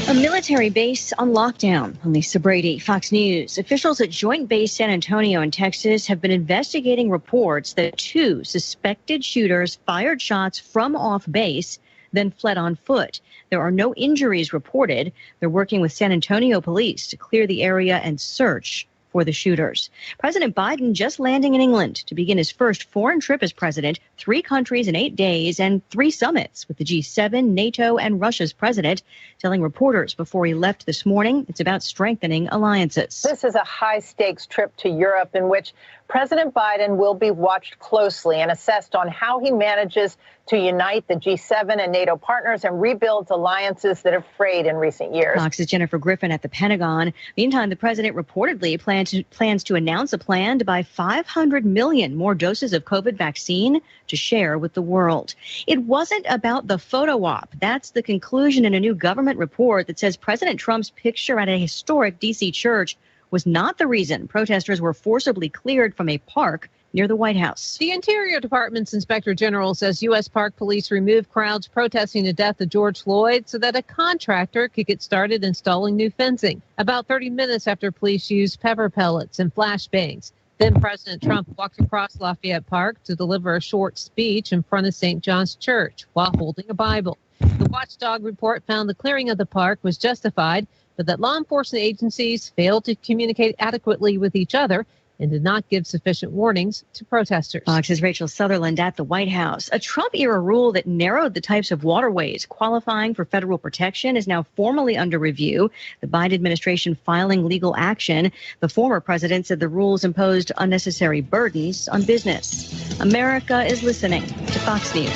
A military base on lockdown. I'm Lisa Brady, Fox News. Officials at Joint Base San Antonio in Texas have been investigating reports that 2 suspected shooters fired shots from off base, then fled on foot. There are no injuries reported. They're working with San Antonio police to clear the area and search for the shooters. President Biden just landing in England to begin his first foreign trip as president, 3 countries in 8 days and 3 summits with the G7, NATO, and Russia's president, telling reporters before he left this morning it's about strengthening alliances. This is a high-stakes trip to Europe in which President Biden will be watched closely and assessed on how he manages to unite the G7 and NATO partners and rebuilds alliances that have frayed in recent years. Fox's Jennifer Griffin at the Pentagon. Meantime, the president reportedly plans to announce a plan to buy 500 million more doses of COVID vaccine to share with the world. It wasn't about the photo op. That's the conclusion in a new government report that says President Trump's picture at a historic D.C. church was not the reason protesters were forcibly cleared from a park near the White House. The Interior Department's Inspector General says U.S. Park Police removed crowds protesting the death of George Floyd so that a contractor could get started installing new fencing. About 30 minutes after police used pepper pellets and flashbangs. Then President Trump walked across Lafayette Park to deliver a short speech in front of St. John's Church while holding a Bible. The watchdog report found the clearing of the park was justified, but that law enforcement agencies failed to communicate adequately with each other and did not give sufficient warnings to protesters. Fox's Rachel Sutherland at the White House. A Trump-era rule that narrowed the types of waterways qualifying for federal protection is now formally under review. The Biden administration filing legal action. The former president said the rules imposed unnecessary burdens on business. America is listening to Fox News.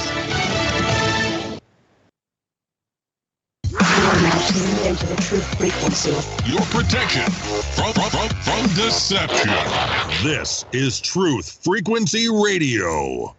Into the truth frequency. Your protection from deception. This is Truth Frequency Radio.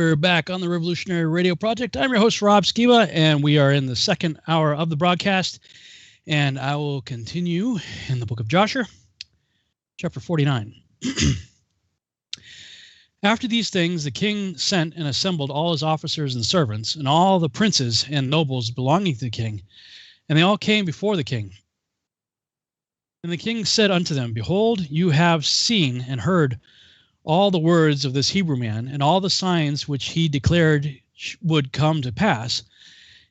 we're back on the Revolutionary Radio Project. I'm your host, Rob Skiba, and we are in the second hour of the broadcast. And I will continue in the book of Joshua, chapter 49. After these things, the king sent and assembled all his officers and servants, and all the princes and nobles belonging to the king. And they all came before the king. And the king said unto them, Behold, you have seen and heard all the words of this Hebrew man, and all the signs which he declared would come to pass,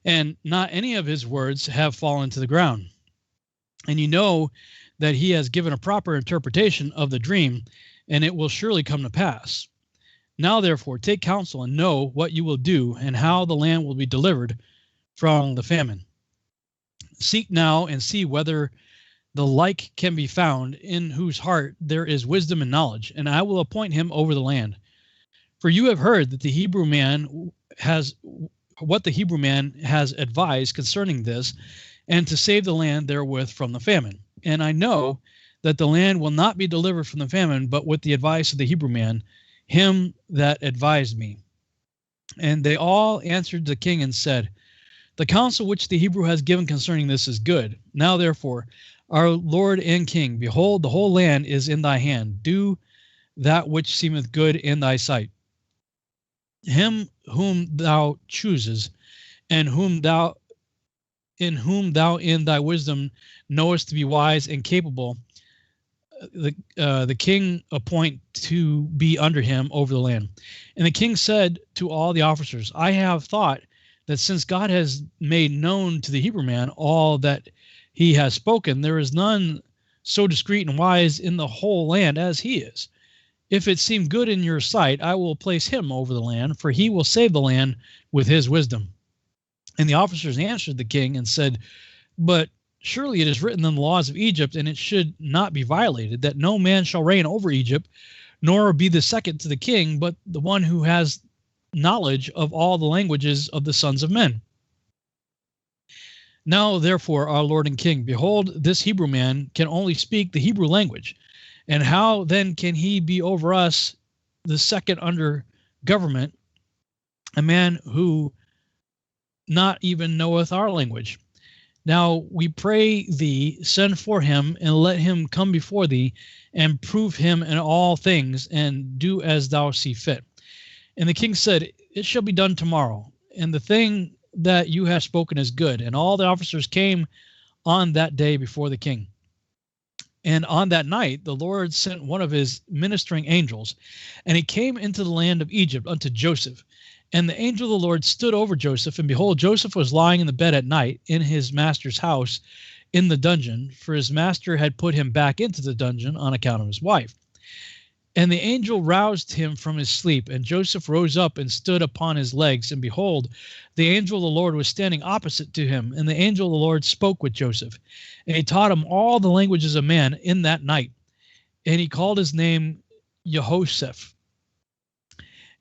and not any of his words have fallen to the ground. And you know that he has given a proper interpretation of the dream, and it will surely come to pass. Now therefore take counsel and know what you will do, and how the land will be delivered from the famine. Seek now and see whether the like can be found, in whose heart there is wisdom and knowledge, and I will appoint him over the land. For you have heard that the Hebrew man has advised concerning this, and to save the land therewith from the famine. And I know that the land will not be delivered from the famine, but with the advice of the Hebrew man, him that advised me. And they all answered the king and said, The counsel which the Hebrew has given concerning this is good. Now therefore, our Lord and King, behold, the whole land is in thy hand. Do that which seemeth good in thy sight. Him whom thou choosest, and in whom thou in thy wisdom knowest to be wise and capable, the king appoint to be under him over the land. And the king said to all the officers, I have thought that since God has made known to the Hebrew man all that he has spoken, there is none so discreet and wise in the whole land as he is. If it seem good in your sight, I will place him over the land, for he will save the land with his wisdom. And the officers answered the king and said, But surely it is written in the laws of Egypt, and it should not be violated, that no man shall reign over Egypt, nor be the second to the king, but the one who has knowledge of all the languages of the sons of men. Now, therefore, our Lord and King, behold, this Hebrew man can only speak the Hebrew language. And how then can he be over us, the second under government, a man who not even knoweth our language? Now we pray thee, send for him, and let him come before thee, and prove him in all things, and do as thou see fit. And the king said, It shall be done tomorrow, and the thing that you have spoken is good. And all the officers came on that day before the king. And on that night the Lord sent one of his ministering angels, and he came into the land of Egypt unto Joseph. And the angel of the Lord stood over Joseph, and behold, Joseph was lying in the bed at night in his master's house in the dungeon, for his master had put him back into the dungeon on account of his wife. And the angel roused him from his sleep, and Joseph rose up and stood upon his legs, and behold, the angel of the Lord was standing opposite to him, and the angel of the Lord spoke with Joseph, and he taught him all the languages of man in that night, and he called his name Jehoshaphat.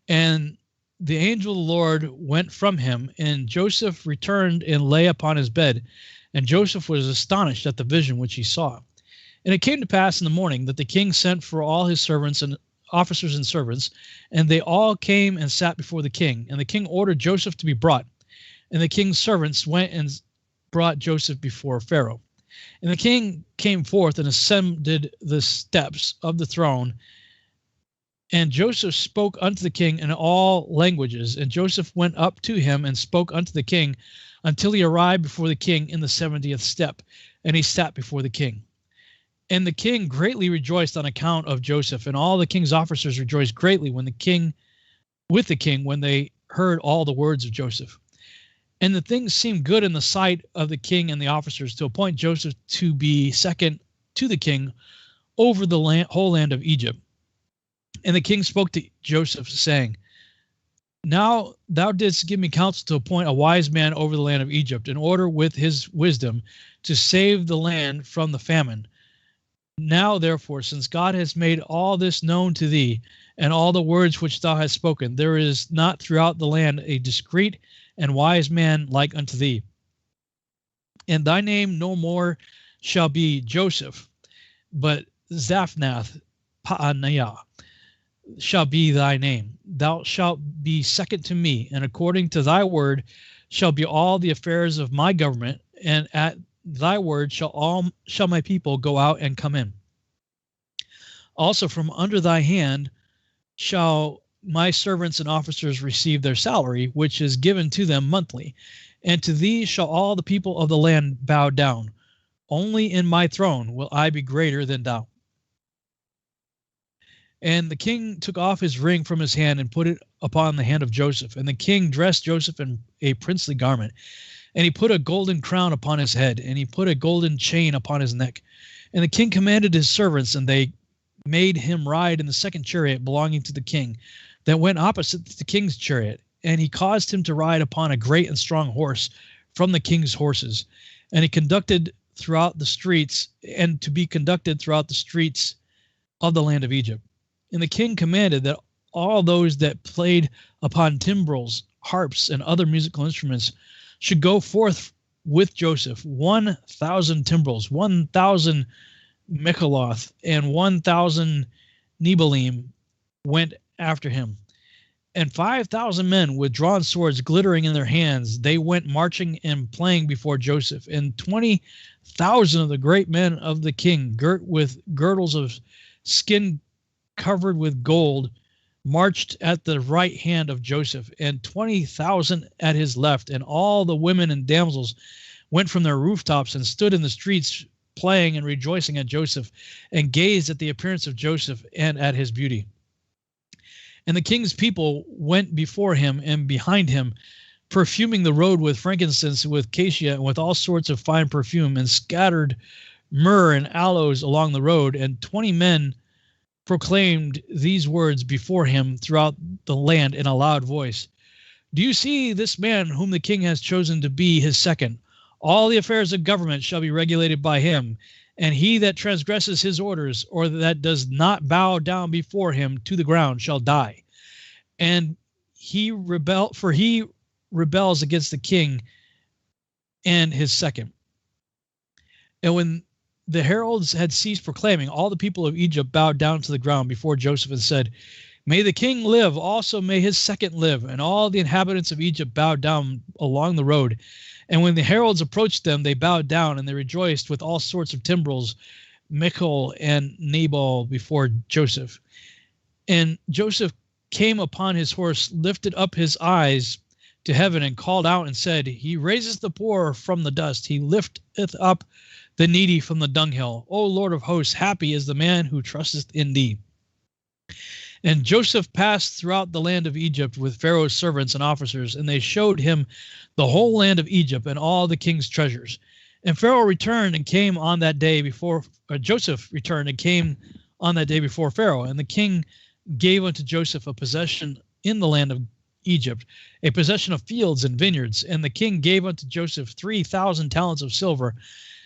And the angel of the Lord went from him, and Joseph returned and lay upon his bed, and Joseph was astonished at the vision which he saw. And it came to pass in the morning that the king sent for all his servants and officers and servants, and they all came and sat before the king. And the king ordered Joseph to be brought. And the king's servants went and brought Joseph before Pharaoh. And the king came forth and ascended the steps of the throne. And Joseph spoke unto the king in all languages. And Joseph went up to him and spoke unto the king until he arrived before the king in the 70th step. And he sat before the king. And the king greatly rejoiced on account of Joseph, and all the king's officers rejoiced greatly when when they heard all the words of Joseph. And the thing seemed good in the sight of the king and the officers to appoint Joseph to be second to the king over the whole land of Egypt. And the king spoke to Joseph, saying, Now thou didst give me counsel to appoint a wise man over the land of Egypt, in order with his wisdom to save the land from the famine. Now, therefore, since God has made all this known to thee, and all the words which thou hast spoken, there is not throughout the land a discreet and wise man like unto thee. And thy name no more shall be Joseph, but Zaphnath Paaneah. shall be thy name. Thou shalt be second to me, and according to thy word shall be all the affairs of my government, and at thy word shall my people go out and come in. Also from under thy hand shall my servants and officers receive their salary, which is given to them monthly. And to thee shall all the people of the land bow down. Only in my throne will I be greater than thou. And the king took off his ring from his hand and put it upon the hand of Joseph. And the king dressed Joseph in a princely garment. And he put a golden crown upon his head, and he put a golden chain upon his neck. And the king commanded his servants, and they made him ride in the second chariot belonging to the king, that went opposite to the king's chariot. And he caused him to ride upon a great and strong horse from the king's horses. And he conducted throughout the streets, and to be conducted throughout the streets of the land of Egypt. And the king commanded that all those that played upon timbrels, harps, and other musical instruments should go forth with Joseph, 1,000 timbrels, 1,000 Mechaloth, and 1,000 Nebalim went after him. And 5,000 men with drawn swords glittering in their hands, they went marching and playing before Joseph. And 20,000 of the great men of the king, girt with girdles of skin covered with gold, marched at the right hand of Joseph, and 20,000 at his left. And all the women and damsels went from their rooftops and stood in the streets playing and rejoicing at Joseph, and gazed at the appearance of Joseph and at his beauty. And the king's people went before him and behind him, perfuming the road with frankincense, with cassia, and with all sorts of fine perfume, and scattered myrrh and aloes along the road. And 20 men proclaimed these words before him throughout the land in a loud voice. Do you see this man whom the king has chosen to be his second? All the affairs of government shall be regulated by him, and he that transgresses his orders, or that does not bow down before him to the ground, shall die. And he rebels against the king and his second. And when the heralds had ceased proclaiming, all the people of Egypt bowed down to the ground before Joseph and said, May the king live, also may his second live. And all the inhabitants of Egypt bowed down along the road. And when the heralds approached them, they bowed down, and they rejoiced with all sorts of timbrels, Michal and Nabal, before Joseph. And Joseph came upon his horse, lifted up his eyes to heaven, and called out and said, He raises the poor from the dust. He lifteth up the needy from the dunghill. O Lord of hosts, happy is the man who trusteth in thee. And Joseph passed throughout the land of Egypt with Pharaoh's servants and officers, and they showed him the whole land of Egypt and all the king's treasures. And Pharaoh returned and came on that day before, Joseph returned and came on that day before Pharaoh. And the king gave unto Joseph a possession in the land of Egypt, a possession of fields and vineyards. And the king gave unto Joseph 3,000 talents of silver,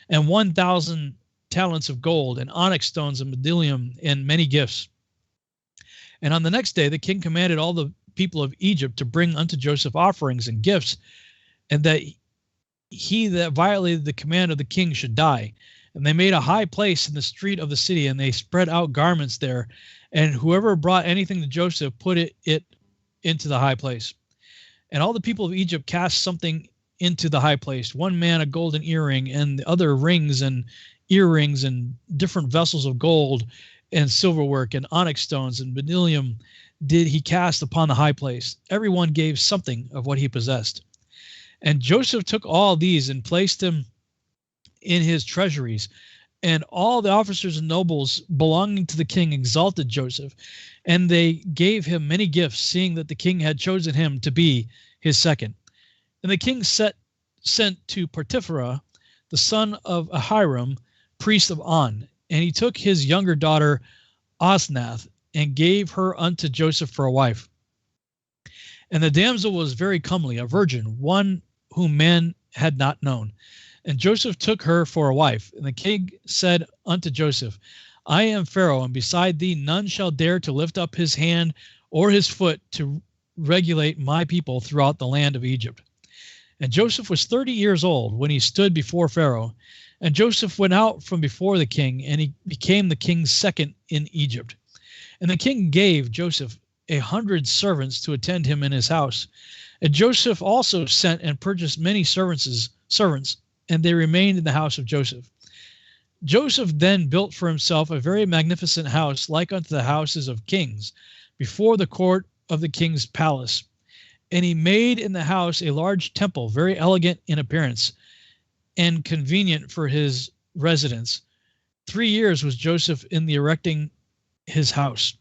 and 1,000 talents of gold, and onyx stones, and bdellium, and many gifts. And on the next day, the king commanded all the people of Egypt to bring unto Joseph offerings and gifts, and that he that violated the command of the king should die. And they made a high place in the street of the city, and they spread out garments there. And whoever brought anything to Joseph put it into the high place. And all the people of Egypt cast something into the high place, one man a golden earring, and the other rings and earrings and different vessels of gold and silverwork and onyx stones and bdellium did he cast upon the high place. Everyone gave something of what he possessed. And Joseph took all these and placed them in his treasuries. And all the officers and nobles belonging to the king exalted Joseph, and they gave him many gifts, seeing that the king had chosen him to be his second. And the king sent to Potiphar, the son of Ahiram, priest of On, and he took his younger daughter Osnath, and gave her unto Joseph for a wife. And the damsel was very comely, a virgin, one whom man had not known. And Joseph took her for a wife. And the king said unto Joseph, I am Pharaoh, and beside thee none shall dare to lift up his hand or his foot to regulate my people throughout the land of Egypt. And Joseph was 30 years old when he stood before Pharaoh. And Joseph went out from before the king, and he became the king's second in Egypt. And the king gave Joseph 100 servants to attend him in his house. And Joseph also sent and purchased many servants, and they remained in the house of Joseph. Joseph then built for himself a very magnificent house, like unto the houses of kings, before the court of the king's palace. And he made in the house a large temple, very elegant in appearance, and convenient for his residence. 3 years was Joseph in the erecting his house.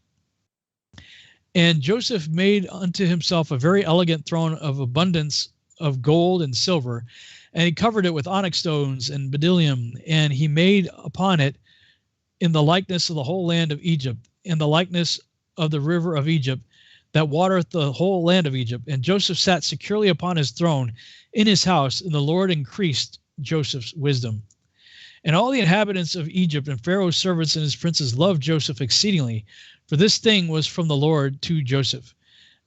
And Joseph made unto himself a very elegant throne of abundance of gold and silver, and he covered it with onyx stones and bdellium, and he made upon it in the likeness of the whole land of Egypt, in the likeness of the river of Egypt, that watereth the whole land of Egypt. And Joseph sat securely upon his throne in his house, and the Lord increased Joseph's wisdom. And all the inhabitants of Egypt and Pharaoh's servants and his princes loved Joseph exceedingly, for this thing was from the Lord to Joseph.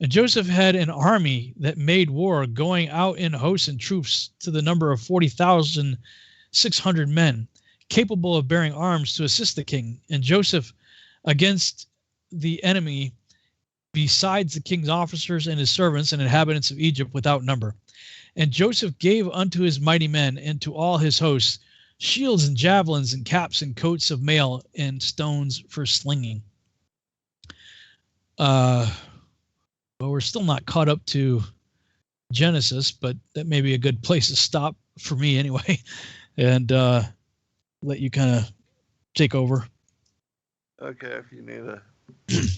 And Joseph had an army that made war, going out in hosts and troops to the number of 40,600 men, capable of bearing arms to assist the king. And Joseph against the enemy, besides the king's officers and his servants and inhabitants of Egypt without number. And Joseph gave unto his mighty men and to all his hosts shields and javelins and caps and coats of mail and stones for slinging. Well, we're still not caught up to Genesis, but that may be a good place to stop for me anyway, and let you kind of take over. Okay, if you need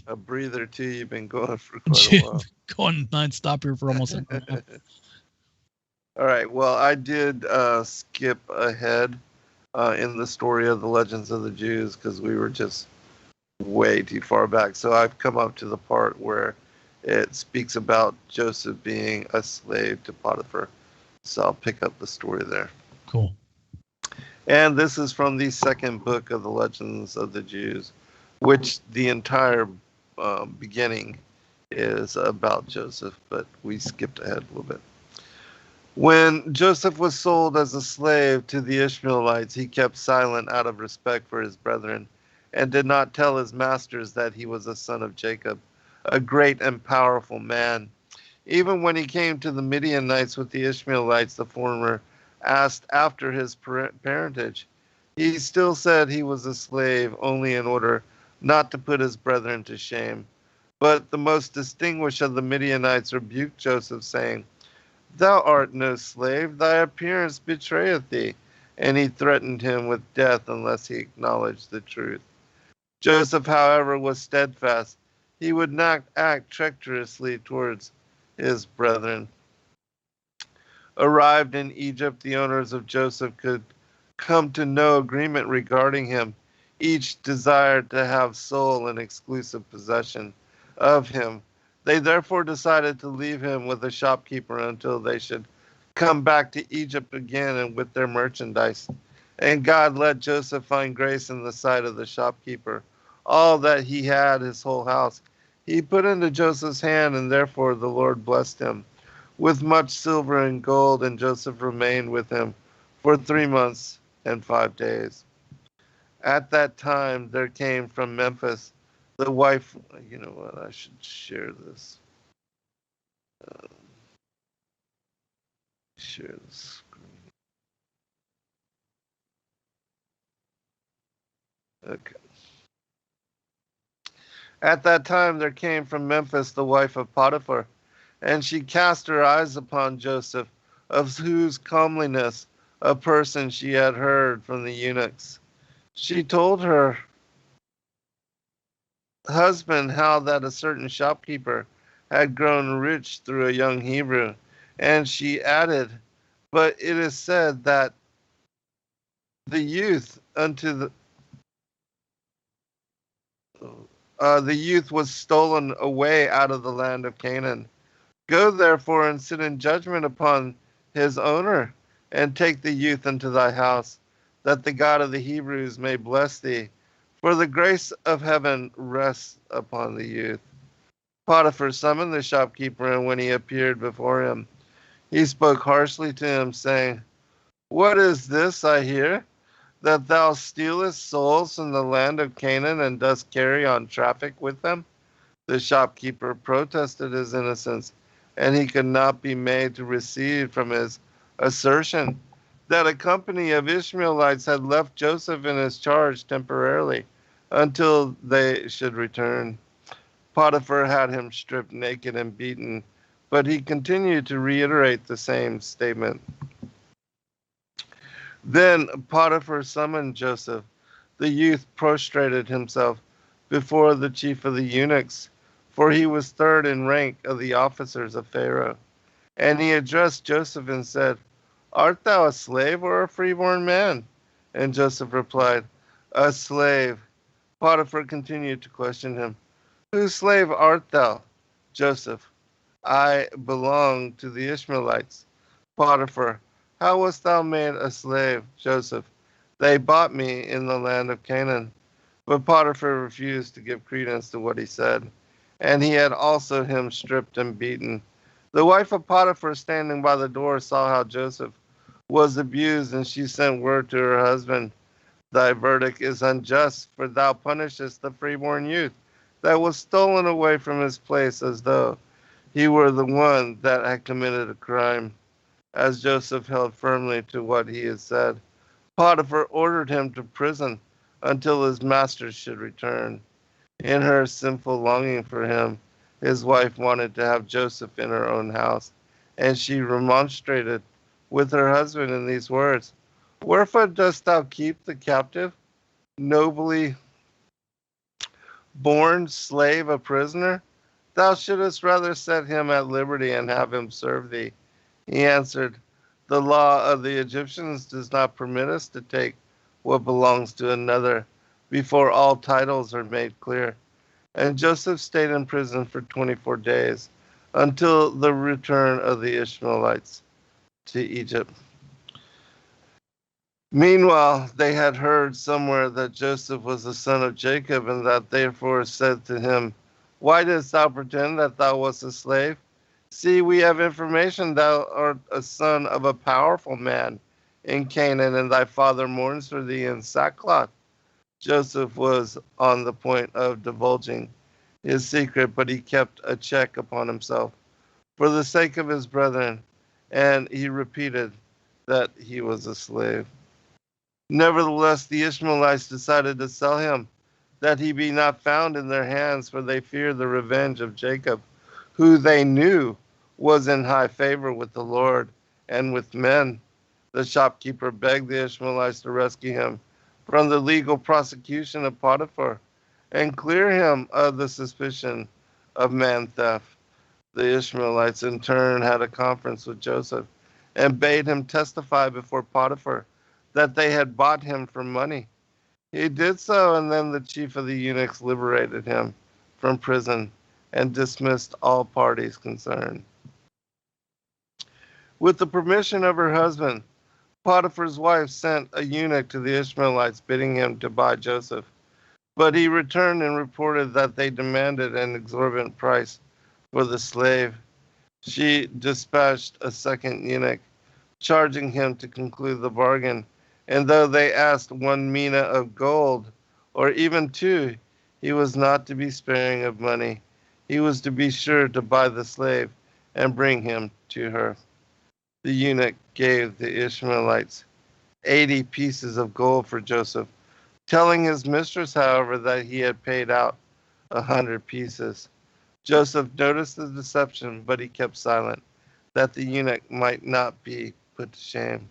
a breather too, you've been going for quite a while. Going nonstop here for almost an hour. All right, well, I did skip ahead in the story of the Legends of the Jews because we were just way too far back. So I've come up to the part where it speaks about Joseph being a slave to Potiphar. So I'll pick up the story there. Cool. And this is from the second book of the Legends of the Jews, which the entire beginning is about Joseph, but we skipped ahead a little bit. When Joseph was sold as a slave to the Ishmaelites, he kept silent out of respect for his brethren, and did not tell his masters that he was a son of Jacob, a great and powerful man. Even when he came to the Midianites with the Ishmaelites, the former asked after his parentage. He still said he was a slave only in order not to put his brethren to shame. But the most distinguished of the Midianites rebuked Joseph, saying, "Thou art no slave, thy appearance betrayeth thee." And he threatened him with death unless he acknowledged the truth. Joseph, however, was steadfast. He would not act treacherously towards his brethren. Arrived in Egypt, the owners of Joseph could come to no agreement regarding him. Each desired to have sole and exclusive possession of him. They therefore decided to leave him with a shopkeeper until they should come back to Egypt again and with their merchandise. And God let Joseph find grace in the sight of the shopkeeper. All that he had, his whole house, he put into Joseph's hand, and therefore the Lord blessed him with much silver and gold, and Joseph remained with him for 3 months and 5 days. At that time there came from Memphis the wife, you know what, I should share this. Share the screen. Okay. At that time there came from Memphis the wife of Potiphar, and she cast her eyes upon Joseph, of whose comeliness a person she had heard from the eunuchs. She told her husband how that a certain shopkeeper had grown rich through a young Hebrew, and she added, "But it is said that the youth was stolen away out of the land of Canaan. Go therefore and sit in judgment upon his owner, and take the youth into thy house, that the God of the Hebrews may bless thee, for the grace of heaven rests upon the youth." Potiphar summoned the shopkeeper, and when he appeared before him, he spoke harshly to him, saying, "What is this I hear? that thou stealest souls from the land of Canaan and dost carry on traffic with them? The shopkeeper protested his innocence, and he could not be made to recede from his assertion that a company of Ishmaelites had left Joseph in his charge temporarily until they should return. Potiphar had him stripped naked and beaten, but he continued to reiterate the same statement. Then Potiphar summoned Joseph. The youth prostrated himself before the chief of the eunuchs, for he was third in rank of the officers of Pharaoh. And he addressed Joseph and said, Art thou a slave or a freeborn man? And Joseph replied, A slave. Potiphar continued to question him, Whose slave art thou? Joseph, I belong to the Ishmaelites. Potiphar, how wast thou made a slave? Joseph, they bought me in the land of Canaan. But Potiphar refused to give credence to what he said, and he had also him stripped and beaten. The wife of Potiphar, standing by the door, saw how Joseph was abused, and she sent word to her husband, Thy verdict is unjust, for thou punishest the freeborn youth that was stolen away from his place as though he were the one that had committed a crime. As Joseph held firmly to what he had said, Potiphar ordered him to prison until his master should return. In her sinful longing for him, his wife wanted to have Joseph in her own house, and she remonstrated with her husband in these words, Wherefore dost thou keep the captive, nobly born slave a prisoner? Thou shouldest rather set him at liberty and have him serve thee. He answered, The law of the Egyptians does not permit us to take what belongs to another before all titles are made clear. And Joseph stayed in prison for 24 days until the return of the Ishmaelites to Egypt. Meanwhile, they had heard somewhere that Joseph was the son of Jacob, and that therefore said to him, Why didst thou pretend that thou wast a slave? See, we have information thou art a son of a powerful man in Canaan, and thy father mourns for thee in sackcloth. Joseph was on the point of divulging his secret, but he kept a check upon himself for the sake of his brethren, and he repeated that he was a slave. Nevertheless, the Ishmaelites decided to sell him, that he be not found in their hands, for they feared the revenge of Jacob, who they knew was in high favor with the Lord and with men. The shopkeeper begged the Ishmaelites to rescue him from the legal prosecution of Potiphar and clear him of the suspicion of man theft. The Ishmaelites in turn had a conference with Joseph and bade him testify before Potiphar that they had bought him for money. He did so, and then the chief of the eunuchs liberated him from prison and dismissed all parties concerned. With the permission of her husband, Potiphar's wife sent a eunuch to the Ishmaelites, bidding him to buy Joseph. But he returned and reported that they demanded an exorbitant price for the slave. She dispatched a second eunuch, charging him to conclude the bargain. And though they asked 1 mina of gold, or even 2, he was not to be sparing of money. He was to be sure to buy the slave and bring him to her. The eunuch gave the Ishmaelites 80 pieces of gold for Joseph, telling his mistress, however, that he had paid out 100 pieces. Joseph noticed the deception, but he kept silent, that the eunuch might not be put to shame.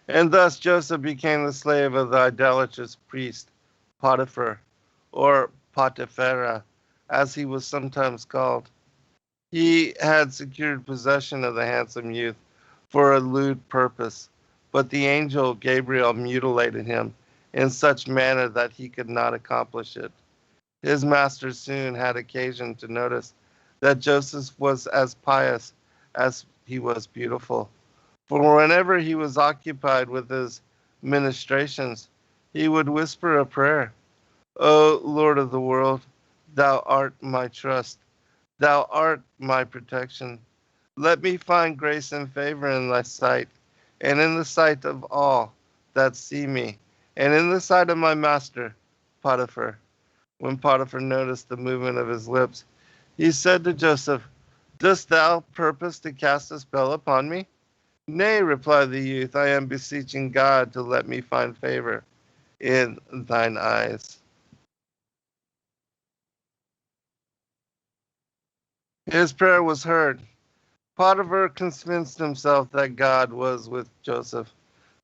And thus Joseph became the slave of the idolatrous priest Potiphar, or Potiphar, as he was sometimes called. He had secured possession of the handsome youth for a lewd purpose, but the angel Gabriel mutilated him in such manner that he could not accomplish it. His master soon had occasion to notice that Joseph was as pious as he was beautiful. For whenever he was occupied with his ministrations, he would whisper a prayer. O Lord of the world, thou art my trust. Thou art my protection. Let me find grace and favor in thy sight, and in the sight of all, that see me, and in the sight of my master, Potiphar. When Potiphar noticed the movement of his lips, he said to Joseph, Dost thou purpose to cast a spell upon me? Nay, replied the youth, I am beseeching God to let me find favor in thine eyes. His prayer was heard. Potiphar convinced himself that God was with Joseph.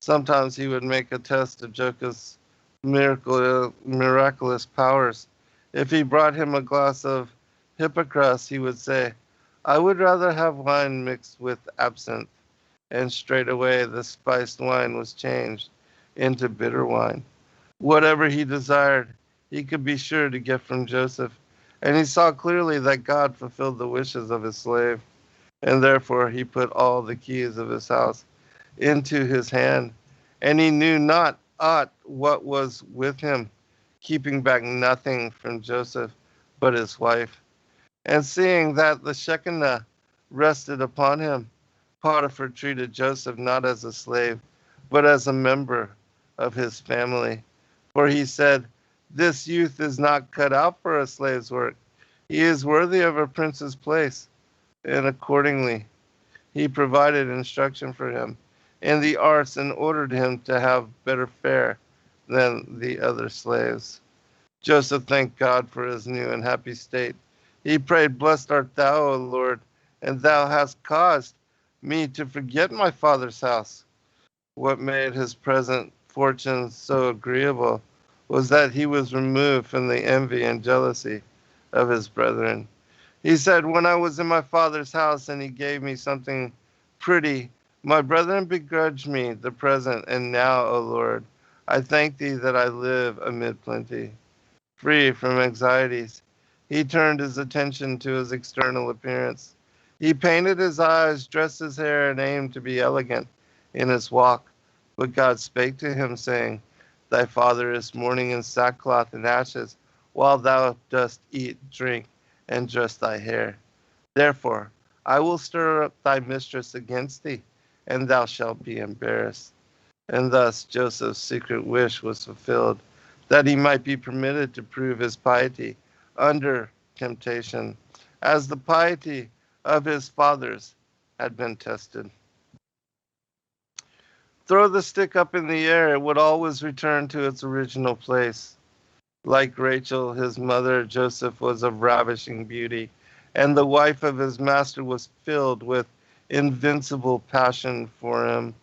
Sometimes he would make a test of Joseph's miraculous powers. If he brought him a glass of hippocras, he would say, I would rather have wine mixed with absinthe. And straightway the spiced wine was changed into bitter wine. Whatever he desired, he could be sure to get from Joseph. And he saw clearly that God fulfilled the wishes of his slave. And therefore he put all the keys of his house into his hand. And he knew not aught what was with him, keeping back nothing from Joseph but his wife. And seeing that the Shekinah rested upon him, Potiphar treated Joseph not as a slave, but as a member of his family. For he said, This youth is not cut out for a slave's work. He is worthy of a prince's place. And accordingly, he provided instruction for him in the arts and ordered him to have better fare than the other slaves. Joseph thanked God for his new and happy state. He prayed, Blessed art thou, O Lord, and thou hast caused me to forget my father's house. What made his present fortune so agreeable was that he was removed from the envy and jealousy of his brethren. He said, When I was in my father's house and he gave me something pretty, my brethren begrudged me the present, and now, O Lord, I thank thee that I live amid plenty, free from anxieties. He turned his attention to his external appearance. He painted his eyes, dressed his hair, and aimed to be elegant in his walk. But God spake to him, saying, Thy father is mourning in sackcloth and ashes, while thou dost eat, drink, and dress thy hair. Therefore, I will stir up thy mistress against thee, and thou shalt be embarrassed. And thus Joseph's secret wish was fulfilled, that he might be permitted to prove his piety under temptation, as the piety of his fathers had been tested. Throw the stick up in the air, it would always return to its original place. Like Rachel, his mother, Joseph was of ravishing beauty, and the wife of his master was filled with invincible passion for him.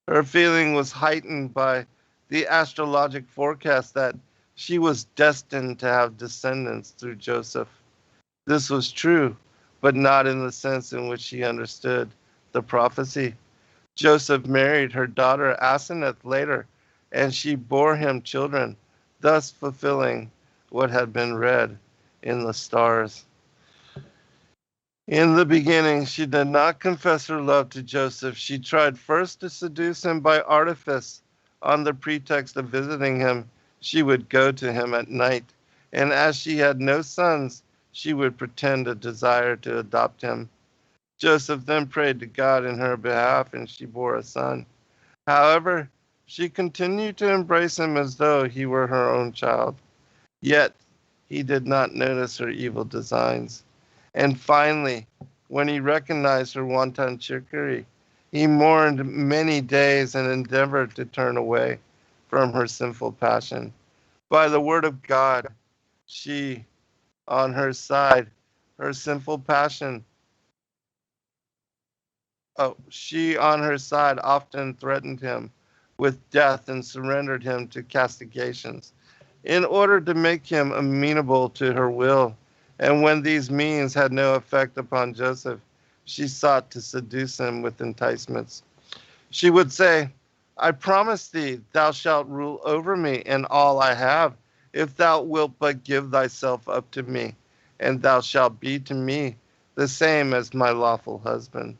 Her feeling was heightened by the astrologic forecast that she was destined to have descendants through Joseph. This was true, but not in the sense in which she understood the prophecy. Joseph married her daughter Asenath later, and she bore him children, thus fulfilling what had been read in the stars. In the beginning, she did not confess her love to Joseph. She tried first to seduce him by artifice. On the pretext of visiting him, she would go to him at night, and as she had no sons, she would pretend a desire to adopt him. Joseph then prayed to God in her behalf, and she bore a son. However, she continued to embrace him as though he were her own child. Yet, he did not notice her evil designs. And finally, when he recognized her wanton trickery, he mourned many days and endeavored to turn away from her sinful passion. By the word of God, she, on her side, her sinful passion, she on her side often threatened him with death and surrendered him to castigations in order to make him amenable to her will. And when these means had no effect upon Joseph, she sought to seduce him with enticements. She would say, I promise thee, thou shalt rule over me and all I have, if thou wilt but give thyself up to me, and thou shalt be to me the same as my lawful husband.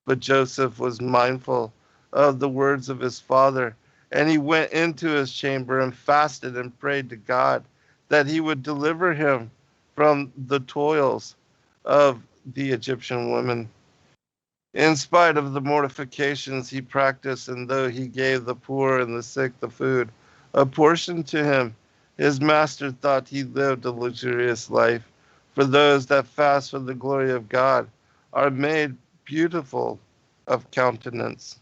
But Joseph was mindful of the words of his father, and he went into his chamber and fasted and prayed to God that he would deliver him from the toils of the Egyptian women. In spite of the mortifications he practiced, and though he gave the poor and the sick the food apportioned to him, his master thought he lived a luxurious life. For those that fast for the glory of God are made beautiful of countenance.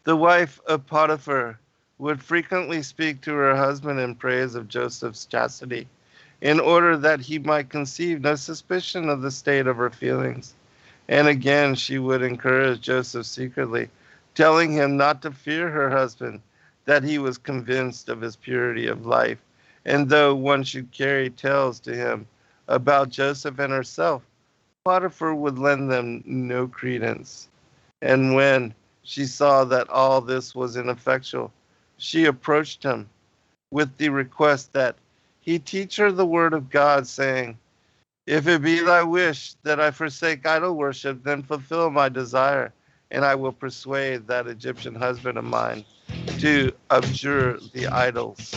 The wife of Potiphar would frequently speak to her husband in praise of Joseph's chastity, in order that he might conceive no suspicion of the state of her feelings. And again she would encourage Joseph secretly, telling him not to fear her husband, that he was convinced of his purity of life. And though one should carry tales to him about Joseph and herself, Potiphar would lend them no credence. And when she saw that all this was ineffectual, she approached him with the request that he teach her the word of God, saying, "If it be thy wish that I forsake idol worship, then fulfill my desire, and I will persuade that Egyptian husband of mine to abjure the idols."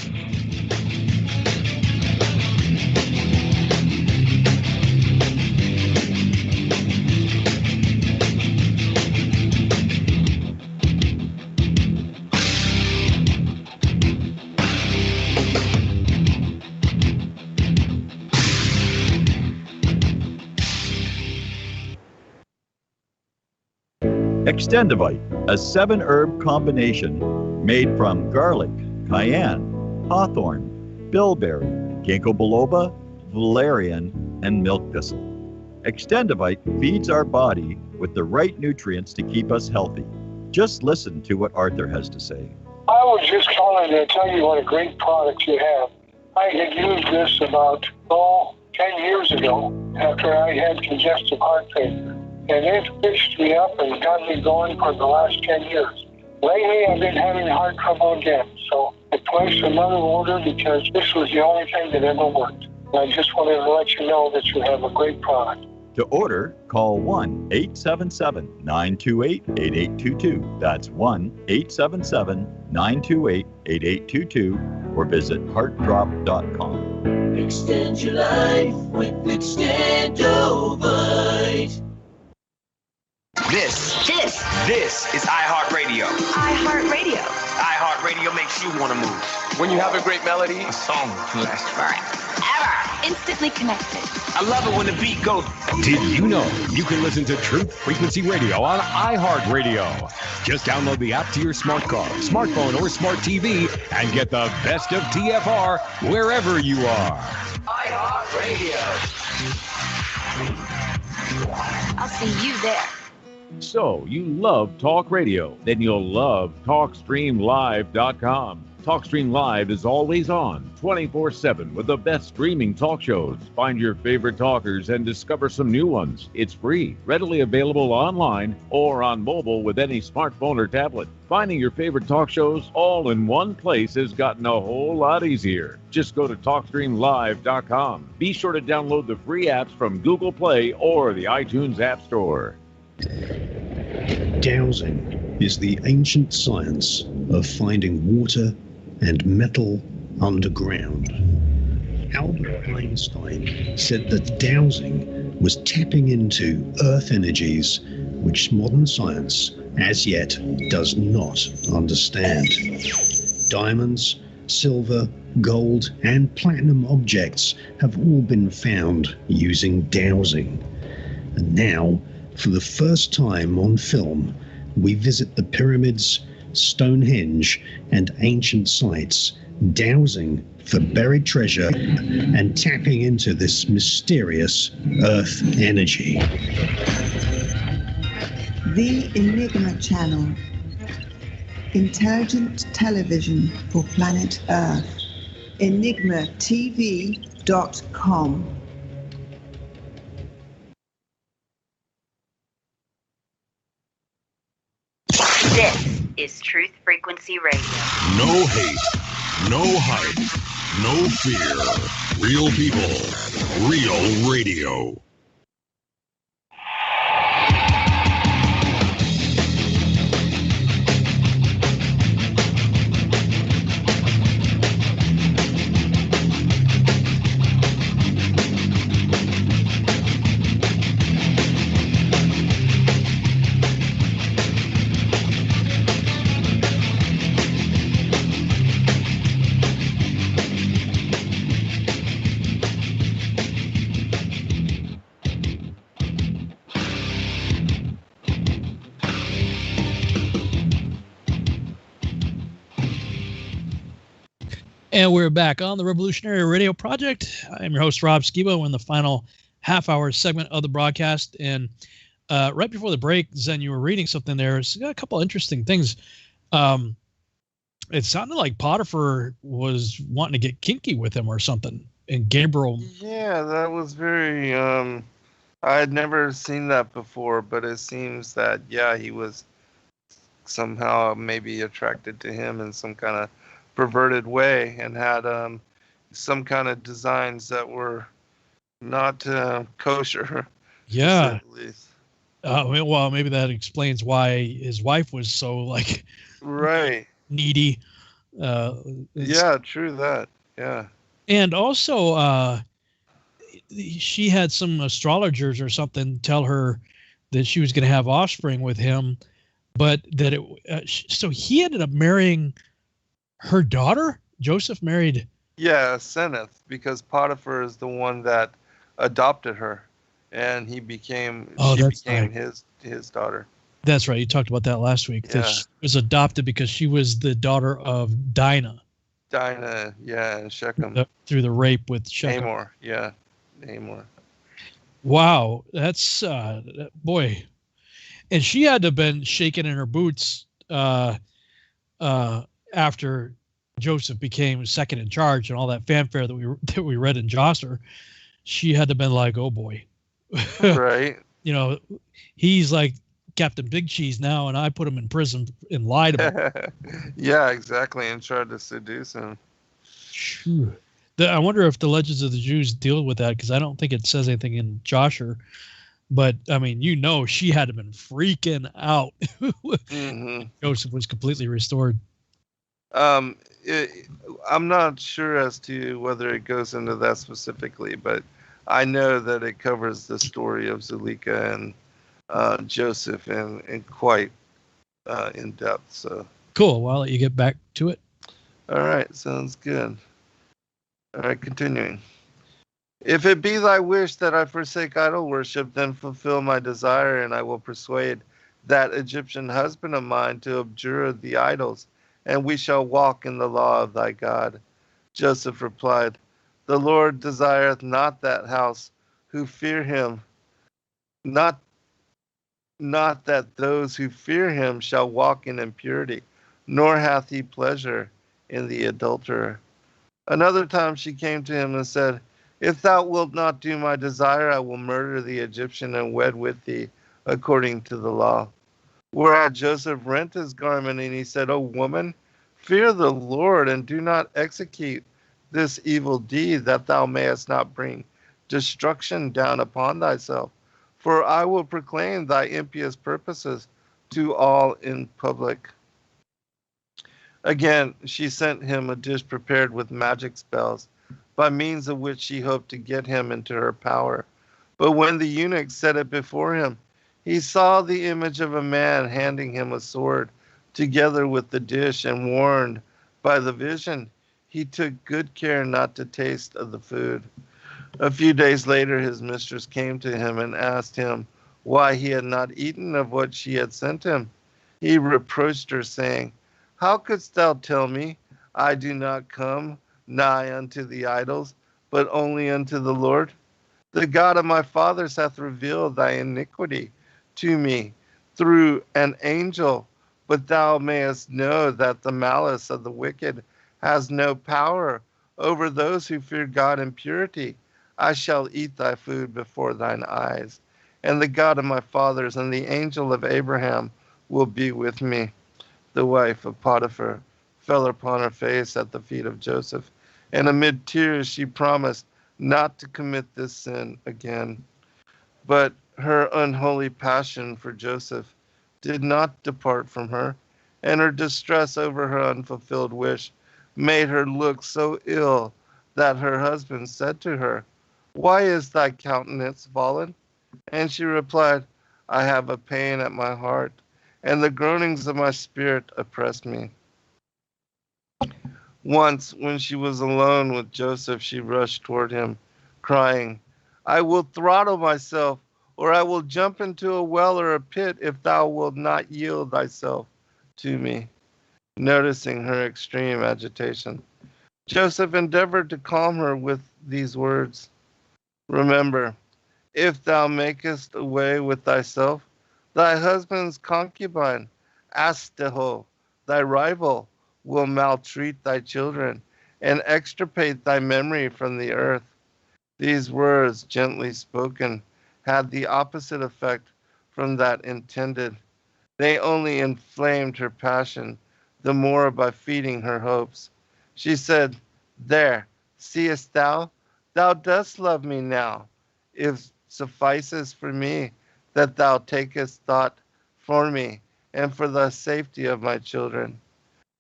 Extendivite, a 7-herb combination made from garlic, cayenne, hawthorn, bilberry, ginkgo biloba, valerian, and milk thistle. Extendivite feeds our body with the right nutrients to keep us healthy. Just listen to what Arthur has to say. I was just calling to tell you what a great product you have. I had used this about 10 years ago after I had congestive heart failure. And it fixed me up and got me going for the last 10 years. Lately, I've been having heart trouble again, so I placed another order because this was the only thing that ever worked. And I just wanted to let you know that you have a great product. To order, call 1-877-928-8822. That's 1-877-928-8822 or visit heartdrop.com. Extend your life with Extendovite. This is iHeartRadio. iHeartRadio. iHeartRadio makes you want to move. When you have a great melody, a song can last forever. Instantly connected. I love it when the beat goes. Did you know you can listen to Truth Frequency Radio on iHeartRadio? Just download the app to your smart car, smartphone, or smart TV and get the best of TFR wherever you are. iHeartRadio. I'll see you there. So, you love talk radio? Then you'll love TalkStreamLive.com. TalkStream Live is always on, 24/7, with the best streaming talk shows. Find your favorite talkers and discover some new ones. It's free, readily available online or on mobile with any smartphone or tablet. Finding your favorite talk shows all in one place has gotten a whole lot easier. Just go to TalkStreamLive.com. Be sure to download the free apps from Google Play or the iTunes App Store. Dowsing is the ancient science of finding water and metal underground. Albert Einstein said that dowsing was tapping into earth energies which modern science as yet does not understand. Diamonds, silver, gold, and platinum objects have all been found using dowsing. And now, for the first time on film, we visit the pyramids, Stonehenge, and ancient sites, dowsing for buried treasure and tapping into this mysterious earth energy. The Enigma Channel. Intelligent television for planet Earth. EnigmaTV.com. This is Truth Frequency Radio. No hate, no hype, no fear. Real people, real radio. And we're back on the Revolutionary Radio Project. I'm your host, Rob Skiba. We're in the final half-hour segment of the broadcast. And right before the break, Zen, you were reading something there. It's got a couple interesting things. It sounded like Potiphar was wanting to get kinky with him or something. And Gabriel... Yeah, that was very... I had never seen that before, but it seems that, yeah, he was somehow maybe attracted to him in some kind of perverted way and had some kind of designs that were not kosher. Yeah. Well, maybe that explains why his wife was so like right needy. Yeah, true that. Yeah. And also, she had some astrologers or something tell her that she was going to have offspring with him, but that so he ended up marrying her daughter. Joseph married. Yeah, Seneth, because Potiphar is the one that adopted her, and she became his daughter. That's right. You talked about that last week. Yeah. That she was adopted because she was the daughter of Dinah. Dinah, yeah, and Shechem. Through the rape with Shechem. Hamor, yeah, Hamor. Wow, that's boy, and she had to have been shaking in her boots after Joseph became second in charge and all that fanfare that we read in Josser. She had to have been like, oh boy, right? He's like Captain Big Cheese now, and I put him in prison and lied about it. Yeah, exactly, and tried to seduce him. Sure. I wonder if the Legends of the Jews deal with that, because I don't think it says anything in Josher. But, I mean, she had to have been freaking out. Joseph was completely restored. I'm not sure as to whether it goes into that specifically, but I know that it covers the story of Zilliqa and Joseph in quite in depth. So cool. Well, I'll let you get back to it. All right. Sounds good. All right. Continuing. If it be thy wish that I forsake idol worship, then fulfill my desire, and I will persuade that Egyptian husband of mine to abjure the idols, and we shall walk in the law of thy God. Joseph replied, the Lord desireth not that house who fear him, not that those who fear him shall walk in impurity, nor hath he pleasure in the adulterer. Another time she came to him and said, if thou wilt not do my desire, I will murder the Egyptian and wed with thee according to the law. Whereat Joseph rent his garment, and he said, O woman, fear the Lord, and do not execute this evil deed, that thou mayest not bring destruction down upon thyself. For I will proclaim thy impious purposes to all in public. Again, she sent him a dish prepared with magic spells, by means of which she hoped to get him into her power. But when the eunuch set it before him, he saw the image of a man handing him a sword, together with the dish, and warned by the vision, he took good care not to taste of the food. A few days later, his mistress came to him and asked him why he had not eaten of what she had sent him. He reproached her, saying, how couldst thou tell me, I do not come nigh unto the idols, but only unto the Lord? The God of my fathers hath revealed thy iniquity to me through an angel, but thou mayest know that the malice of the wicked has no power over those who fear God in purity. I shall eat thy food before thine eyes, and the God of my fathers and the angel of Abraham will be with me. The wife of Potiphar fell upon her face at the feet of Joseph, and amid tears she promised not to commit this sin again. But her unholy passion for Joseph did not depart from her, and her distress over her unfulfilled wish made her look so ill that her husband said to her, why is thy countenance fallen? And she replied, I have a pain at my heart, and the groanings of my spirit oppress me. Once, when she was alone with Joseph, she rushed toward him, crying, I will throttle myself, or I will jump into a well or a pit if thou wilt not yield thyself to me. Noticing her extreme agitation, Joseph endeavored to calm her with these words. Remember, if thou makest away with thyself, thy husband's concubine, Asteho, thy rival, will maltreat thy children and extirpate thy memory from the earth. These words, gently spoken, had the opposite effect from that intended. They only inflamed her passion the more by feeding her hopes. She said, There, seest thou? Thou dost love me now. If suffices for me that thou takest thought for me and for the safety of my children.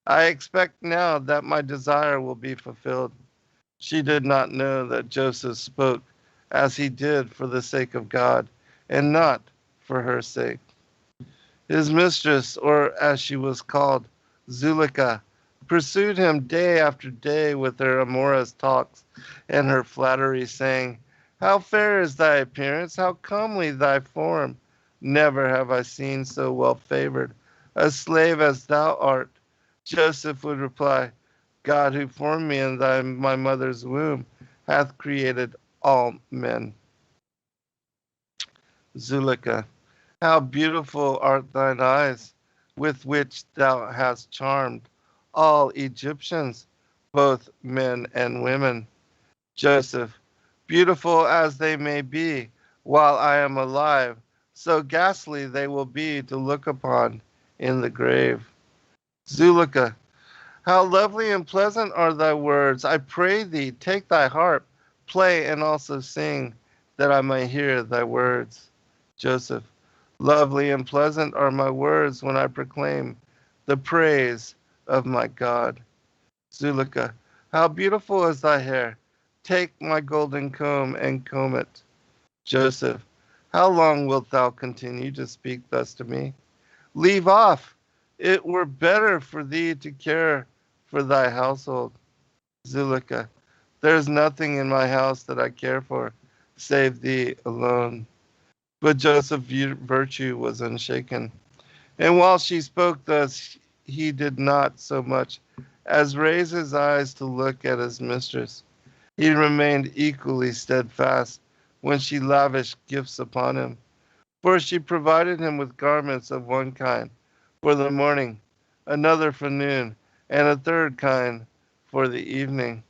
I expect now that my desire will be fulfilled. She did not know that Joseph spoke as he did for the sake of God and not for her sake. His mistress, or as she was called, Zilliqa, pursued him day after day with her amorous talks and her flattery, saying, How fair is thy appearance, how comely thy form! Never have I seen so well favored a slave as thou art. Joseph would reply, God who formed me in my mother's womb hath created all men. Zilliqa, how beautiful art thine eyes, with which thou hast charmed all Egyptians, both men and women. Joseph, beautiful as they may be while I am alive, so ghastly they will be to look upon in the grave. Zilliqa, how lovely and pleasant are thy words. I pray thee, take thy harp, play and also sing, that I may hear thy words. Joseph, lovely and pleasant are my words when I proclaim the praise of my God. Zilliqa, how beautiful is thy hair. Take my golden comb and comb it. Joseph, how long wilt thou continue to speak thus to me? Leave off. It were better for thee to care for thy household. Zilliqa, there is nothing in my house that I care for, save thee alone. But Joseph's virtue was unshaken. And while she spoke thus, he did not so much as raise his eyes to look at his mistress. He remained equally steadfast when she lavished gifts upon him. For she provided him with garments of one kind for the morning, another for noon, and a third kind for the evening.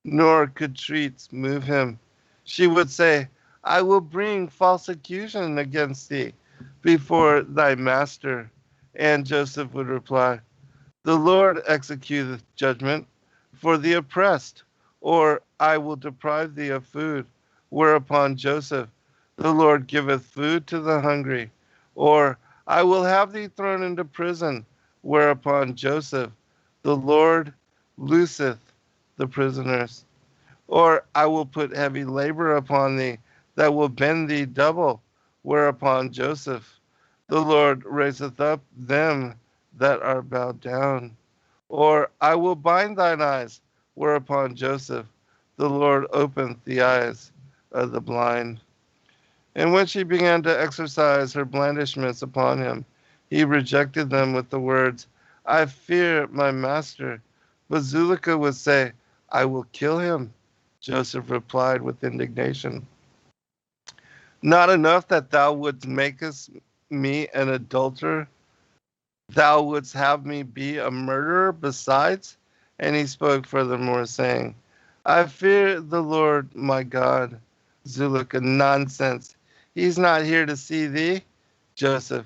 Nor could treats move him. She would say, I will bring false accusation against thee before thy master. And Joseph would reply, The Lord executeth judgment for the oppressed, or I will deprive thee of food. Whereupon Joseph, The Lord giveth food to the hungry, or I will have thee thrown into prison. Whereupon Joseph, The Lord looseth the prisoners. Or I will put heavy labor upon thee that will bend thee double. Whereupon Joseph, The Lord raiseth up them that are bowed down. Or I will bind thine eyes. Whereupon Joseph, The Lord openeth the eyes of the blind. And when she began to exercise her blandishments upon him, he rejected them with the words, I fear my master. But Zilliqa would say, I will kill him. Joseph replied with indignation, Not enough that thou wouldst make me an adulterer, thou wouldst have me be a murderer besides? And he spoke furthermore, saying, I fear the Lord my God. Zilliqa, nonsense. He's not here to see thee. Joseph,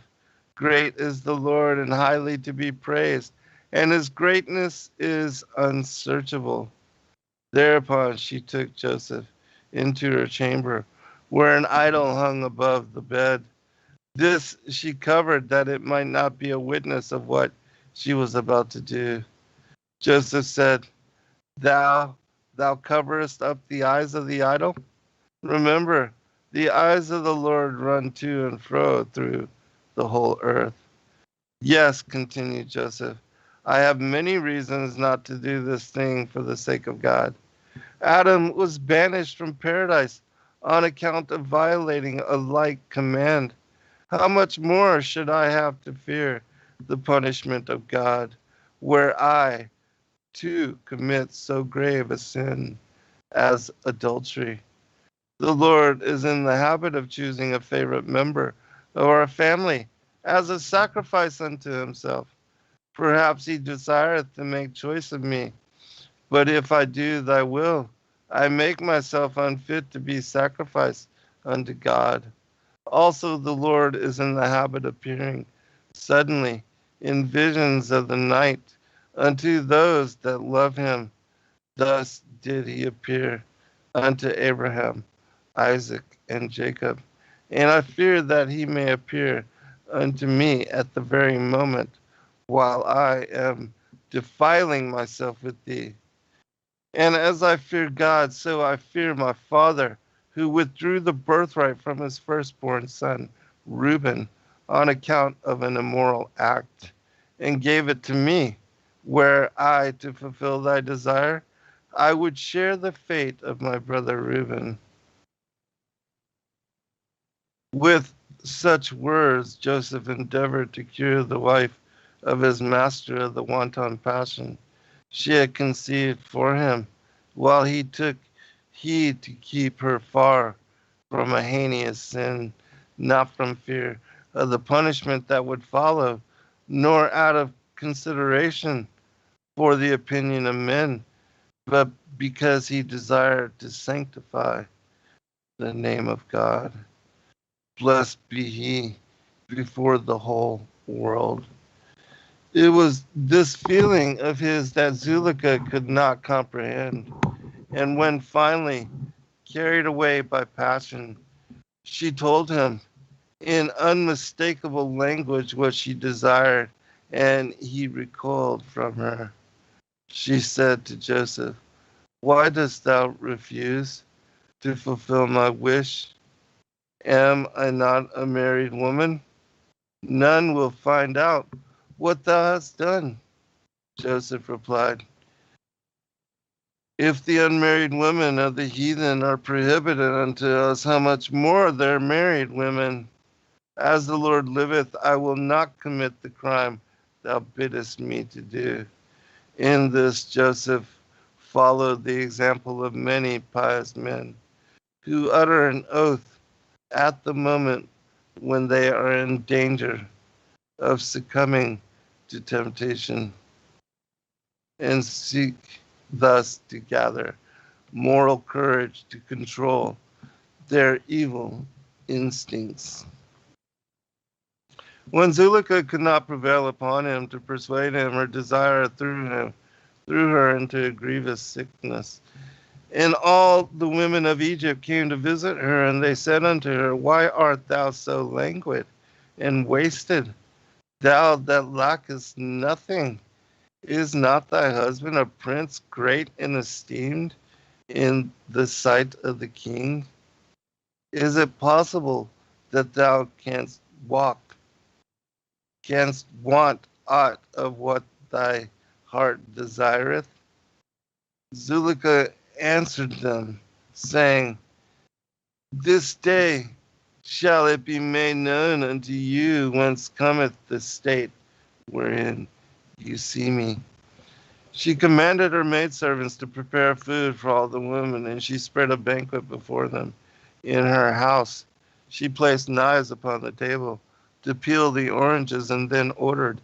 great is the Lord and highly to be praised, and his greatness is unsearchable. Thereupon she took Joseph into her chamber, where an idol hung above the bed. This she covered that it might not be a witness of what she was about to do. Joseph said, Thou coverest up the eyes of the idol? Remember, the eyes of the Lord run to and fro through the whole earth. Yes, continued Joseph, I have many reasons not to do this thing for the sake of God. Adam was banished from paradise on account of violating a like command. How much more should I have to fear the punishment of God, were I to commit so grave a sin as adultery. The Lord is in the habit of choosing a favorite member of our family as a sacrifice unto himself. Perhaps he desireth to make choice of me. But if I do thy will, I make myself unfit to be sacrificed unto God. Also the Lord is in the habit of appearing suddenly in visions of the night unto those that love him. Thus did he appear unto Abraham, Isaac, and Jacob. And I fear that he may appear unto me at the very moment while I am defiling myself with thee. And as I fear God, so I fear my father, who withdrew the birthright from his firstborn son, Reuben, on account of an immoral act, and gave it to me, where I, to fulfill thy desire, I would share the fate of my brother Reuben. With such words, Joseph endeavored to cure the wife of his master of the wanton passion she had conceived for him, while he took heed to keep her far from a heinous sin, not from fear of the punishment that would follow, nor out of consideration for the opinion of men, but because he desired to sanctify the name of God. Blessed be he before the whole world. It was this feeling of his that Zilliqa could not comprehend. And when finally carried away by passion, she told him in unmistakable language what she desired, and he recoiled from her. She said to Joseph, "Why dost thou refuse to fulfill my wish? Am I not a married woman? None will find out what thou hast done." Joseph replied, "If the unmarried women of the heathen are prohibited unto us, how much more their married women? As the Lord liveth, I will not commit the crime thou biddest me to do." In this, Joseph followed the example of many pious men who utter an oath at the moment when they are in danger of succumbing to temptation, and seek thus to gather moral courage to control their evil instincts. When Zilliqa could not prevail upon him to persuade him, her desire threw her into a grievous sickness. And all the women of Egypt came to visit her, and they said unto her, "Why art thou so languid and wasted, thou that lackest nothing? Is not thy husband a prince great and esteemed in the sight of the king? Is it possible that thou canst want aught of what thy heart desireth?" Zilliqa answered them, saying, "This day shall it be made known unto you whence cometh the state wherein you see me." She commanded her maidservants to prepare food for all the women, and she spread a banquet before them. In her house she placed knives upon the table to peel the oranges, and then ordered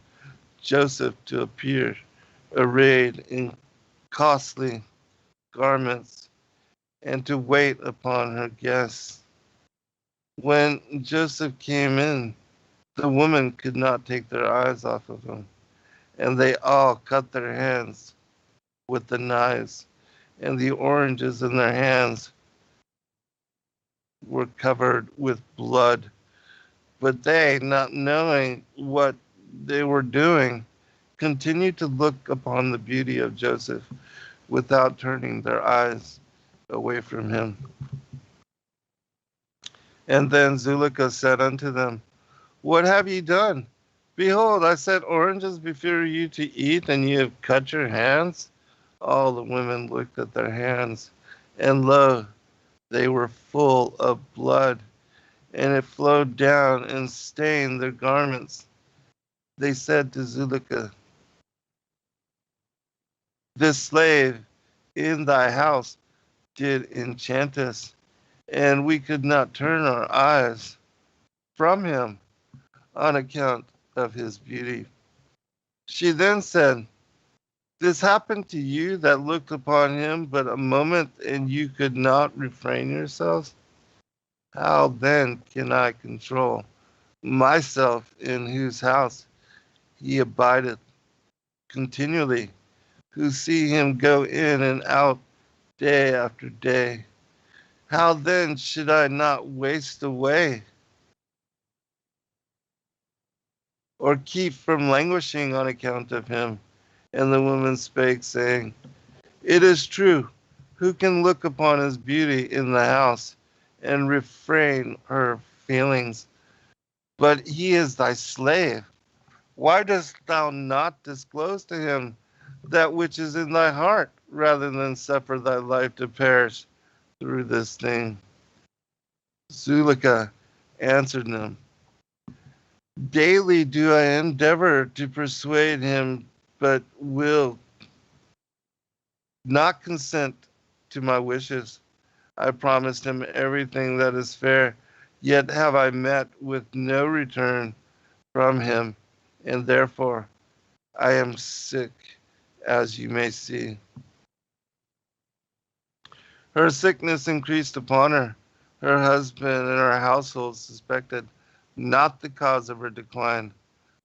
Joseph to appear arrayed in costly garments and to wait upon her guests. When Joseph came in, the women could not take their eyes off of him, and they all cut their hands with the knives, and the oranges in their hands were covered with blood. But they, not knowing what they were doing, continued to look upon the beauty of Joseph without turning their eyes away from him. And then Zilliqa said unto them, "What have ye done? Behold, I set oranges before you to eat, and ye have cut your hands." All the women looked at their hands, and lo, they were full of blood, and it flowed down and stained their garments. They said to Zilliqa, This slave in thy house did enchant us, and we could not turn our eyes from him on account of his beauty. She then said, this happened to you that looked upon him but a moment, and you could not refrain yourselves? How then can I control myself in whose house he abideth continually, who see him go in and out day after day? How then should I not waste away or keep from languishing on account of him? And the woman spake, saying, it is true, who can look upon his beauty in the house and refrain her feelings? But he is thy slave. Why dost thou not disclose to him that which is in thy heart, rather than suffer thy life to perish through this thing? Zilliqa answered them, daily do I endeavor to persuade him, but will not consent to my wishes. I promised him everything that is fair, yet have I met with no return from him, and therefore I am sick, as you may see. Her sickness increased upon her. Her husband and her household suspected not the cause of her decline,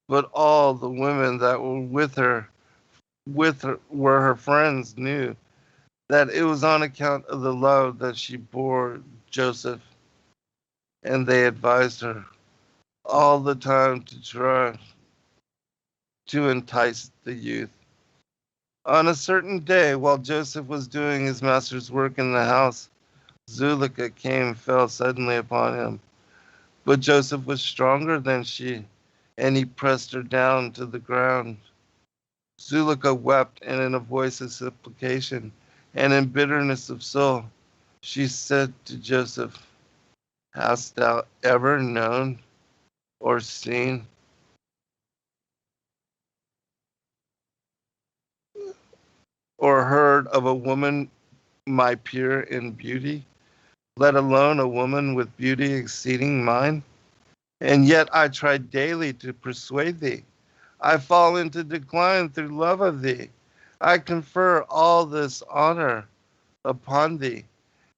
but all the women that were with her were her friends knew that it was on account of the love that she bore Joseph, and they advised her all the time to try to entice the youth. On a certain day, while Joseph was doing his master's work in the house, Zilliqa came and fell suddenly upon him. But Joseph was stronger than she, and he pressed her down to the ground. Zilliqa wept, and in a voice of supplication and in bitterness of soul, she said to Joseph, hast thou ever known or seen or heard of a woman my peer in beauty, let alone a woman with beauty exceeding mine? And yet I try daily to persuade thee. I fall into decline through love of thee. I confer all this honor upon thee,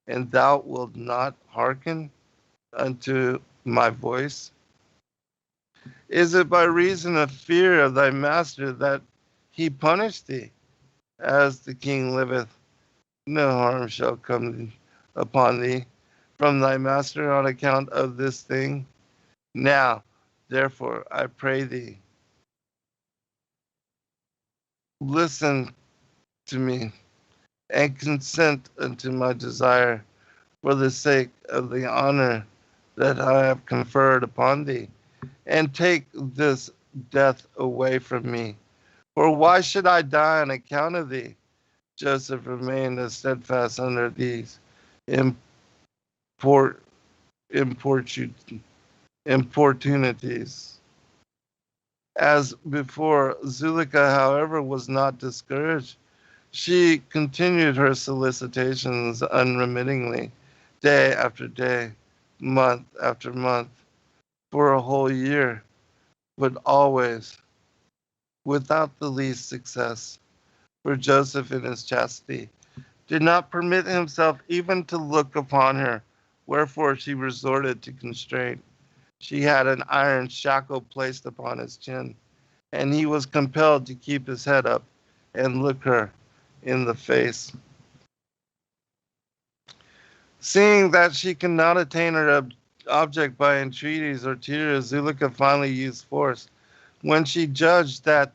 and thou wilt not hearken unto my voice? Is it by reason of fear of thy master that he punished thee? As the king liveth, no harm shall come upon thee from thy master on account of this thing. Now, therefore, I pray thee, listen to me and consent unto my desire for the sake of the honor that I have conferred upon thee, and take this death away from me. For why should I die on account of thee? Joseph remained as steadfast under these import, importunities as before. Zilliqa, however, was not discouraged. She continued her solicitations unremittingly, day after day, month after month, for a whole year, but always without the least success. For Joseph, in his chastity, did not permit himself even to look upon her, wherefore she resorted to constraint. She had an iron shackle placed upon his chin, and he was compelled to keep his head up and look her in the face. Seeing that she could not attain her object by entreaties or tears, Zilliqa finally used force. When she judged that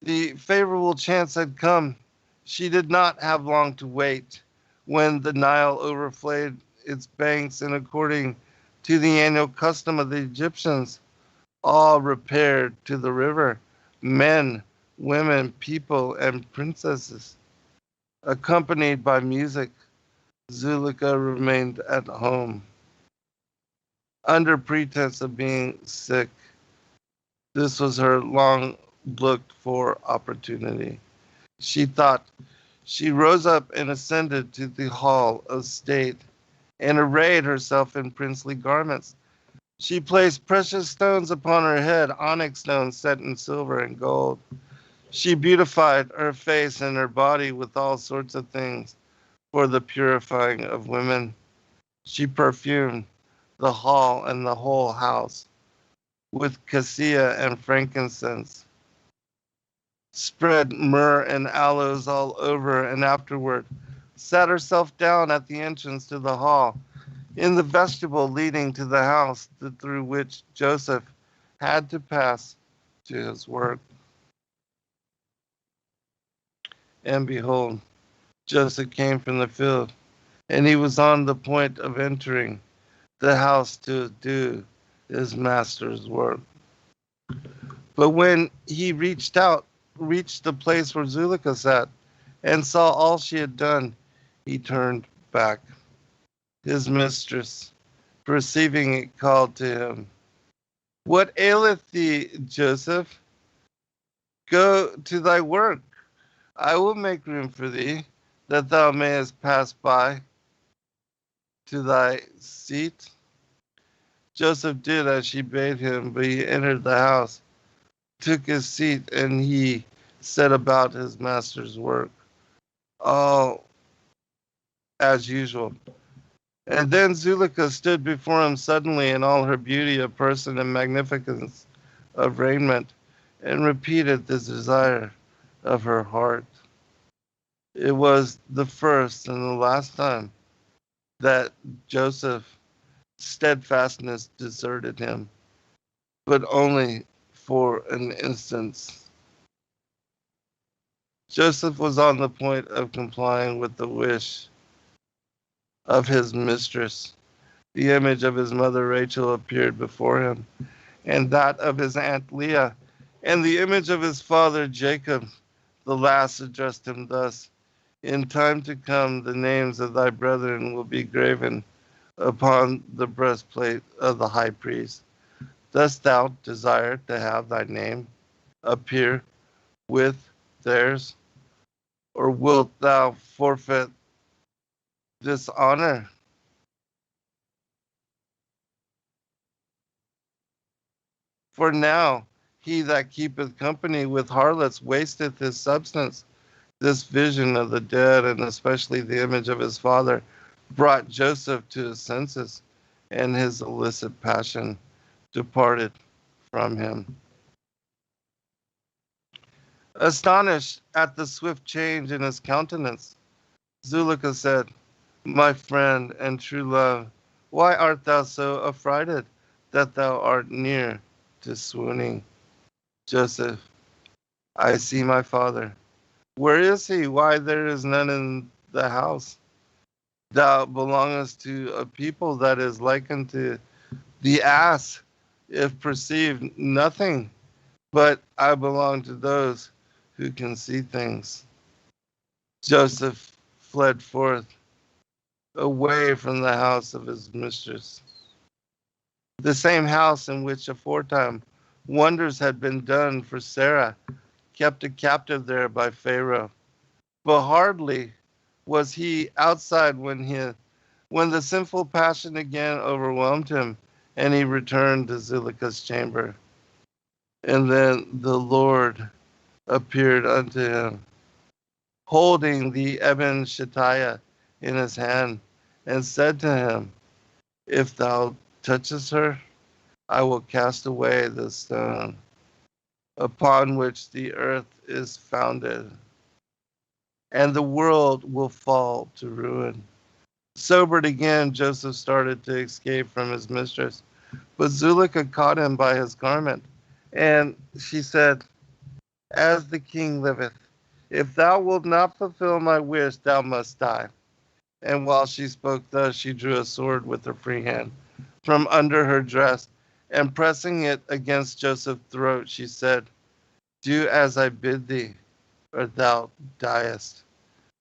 the favorable chance had come, she did not have long to wait. When the Nile overflowed its banks, and according to the annual custom of the Egyptians, all repaired to the river, men, women, people, and princesses, accompanied by music. Zilliqa remained at home under pretense of being sick. This was her long looked for opportunity. she thought. She rose up and ascended to the hall of state and arrayed herself in princely garments. She placed precious stones upon her head, onyx stones set in silver and gold. She beautified her face and her body with all sorts of things for the purifying of women. She perfumed the hall and the whole house with cassia and frankincense, spread myrrh and aloes all over, and afterward sat herself down at the entrance to the hall, in the vestibule leading to the house through which Joseph had to pass to his work. And behold, Joseph came from the field, and he was on the point of entering the house to do his master's work. But when he reached the place where Zilliqa sat, and saw all she had done, he turned back. His mistress, perceiving it, called to him, "What aileth thee, Joseph? Go to thy work. I will make room for thee, that thou mayest pass by to thy seat." Joseph did as she bade him, but he entered the house, took his seat, and he set about his master's work, all as usual. And then Zilliqa stood before him suddenly in all her beauty of person and magnificence of raiment, and repeated the desire of her heart. It was the first and the last time that Joseph's steadfastness deserted him, but only for an instant. Joseph was on the point of complying with the wish of his mistress. The image of his mother Rachel appeared before him, and that of his aunt Leah, and the image of his father Jacob. The last addressed him thus: "In time to come, the names of thy brethren will be graven upon the breastplate of the high priest. Dost thou desire to have thy name appear with theirs, or wilt thou forfeit this honor?" For now he that keepeth company with harlots wasteth his substance. This vision of the dead, and especially the image of his father, brought Joseph to his senses, and his illicit passion departed from him. Astonished at the swift change in his countenance, Zilliqa said, "My friend and true love, why art thou so affrighted that thou art near to swooning?" Joseph: "I see my father." "Where is he? Why, there is none in the house. Thou belongest to a people that is like unto the ass, if perceive nothing, but I belong to those who can see things." Joseph fled forth, away from the house of his mistress, the same house in which aforetime wonders had been done for Sarah, kept a captive there by Pharaoh. But hardly was he outside when the sinful passion again overwhelmed him, and he returned to Zilliqa's chamber. And then the Lord appeared unto him, holding the Eben Shettiah in his hand, and said to him, "If thou touchest her, I will cast away the stone upon which the earth is founded, and the world will fall to ruin." Sobered again, Joseph started to escape from his mistress, but Zilliqa caught him by his garment, and she said, "As the king liveth, if thou wilt not fulfill my wish, thou must die." And while she spoke thus, she drew a sword with her free hand from under her dress, and pressing it against Joseph's throat, she said, "Do as I bid thee, or thou diest."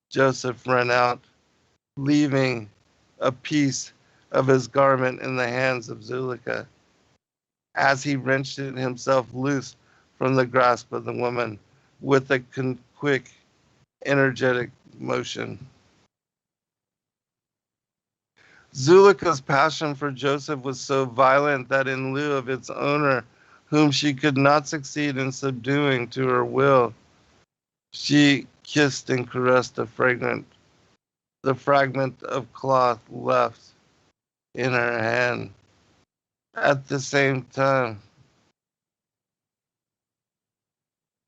Joseph ran out, leaving a piece of his garment in the hands of Zilliqa. As he wrenched it himself loose from the grasp of the woman, with a quick energetic motion. Zilliqa's passion for Joseph was so violent that in lieu of its owner, whom she could not succeed in subduing to her will, she kissed and caressed the fragment of cloth left in her hand at the same time.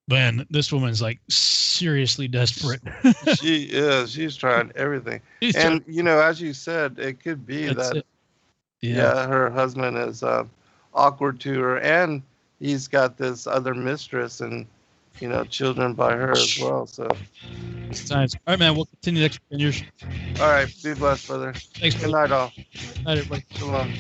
Man, this woman's like seriously desperate. She is. She's trying everything. As you said, it could be that her husband is awkward to her, and he's got this other mistress and children by her as well. So times. All right, man. We'll continue next year. All right. Be blessed, brother. Thanks. Good night, all. Good night, everybody. So long.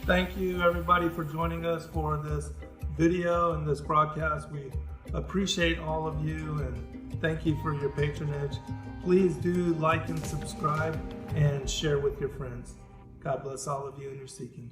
Thank you, everybody, for joining us for this video and this broadcast. We appreciate all of you and thank you for your patronage. Please do like and subscribe and share with your friends. God bless all of you in your seeking.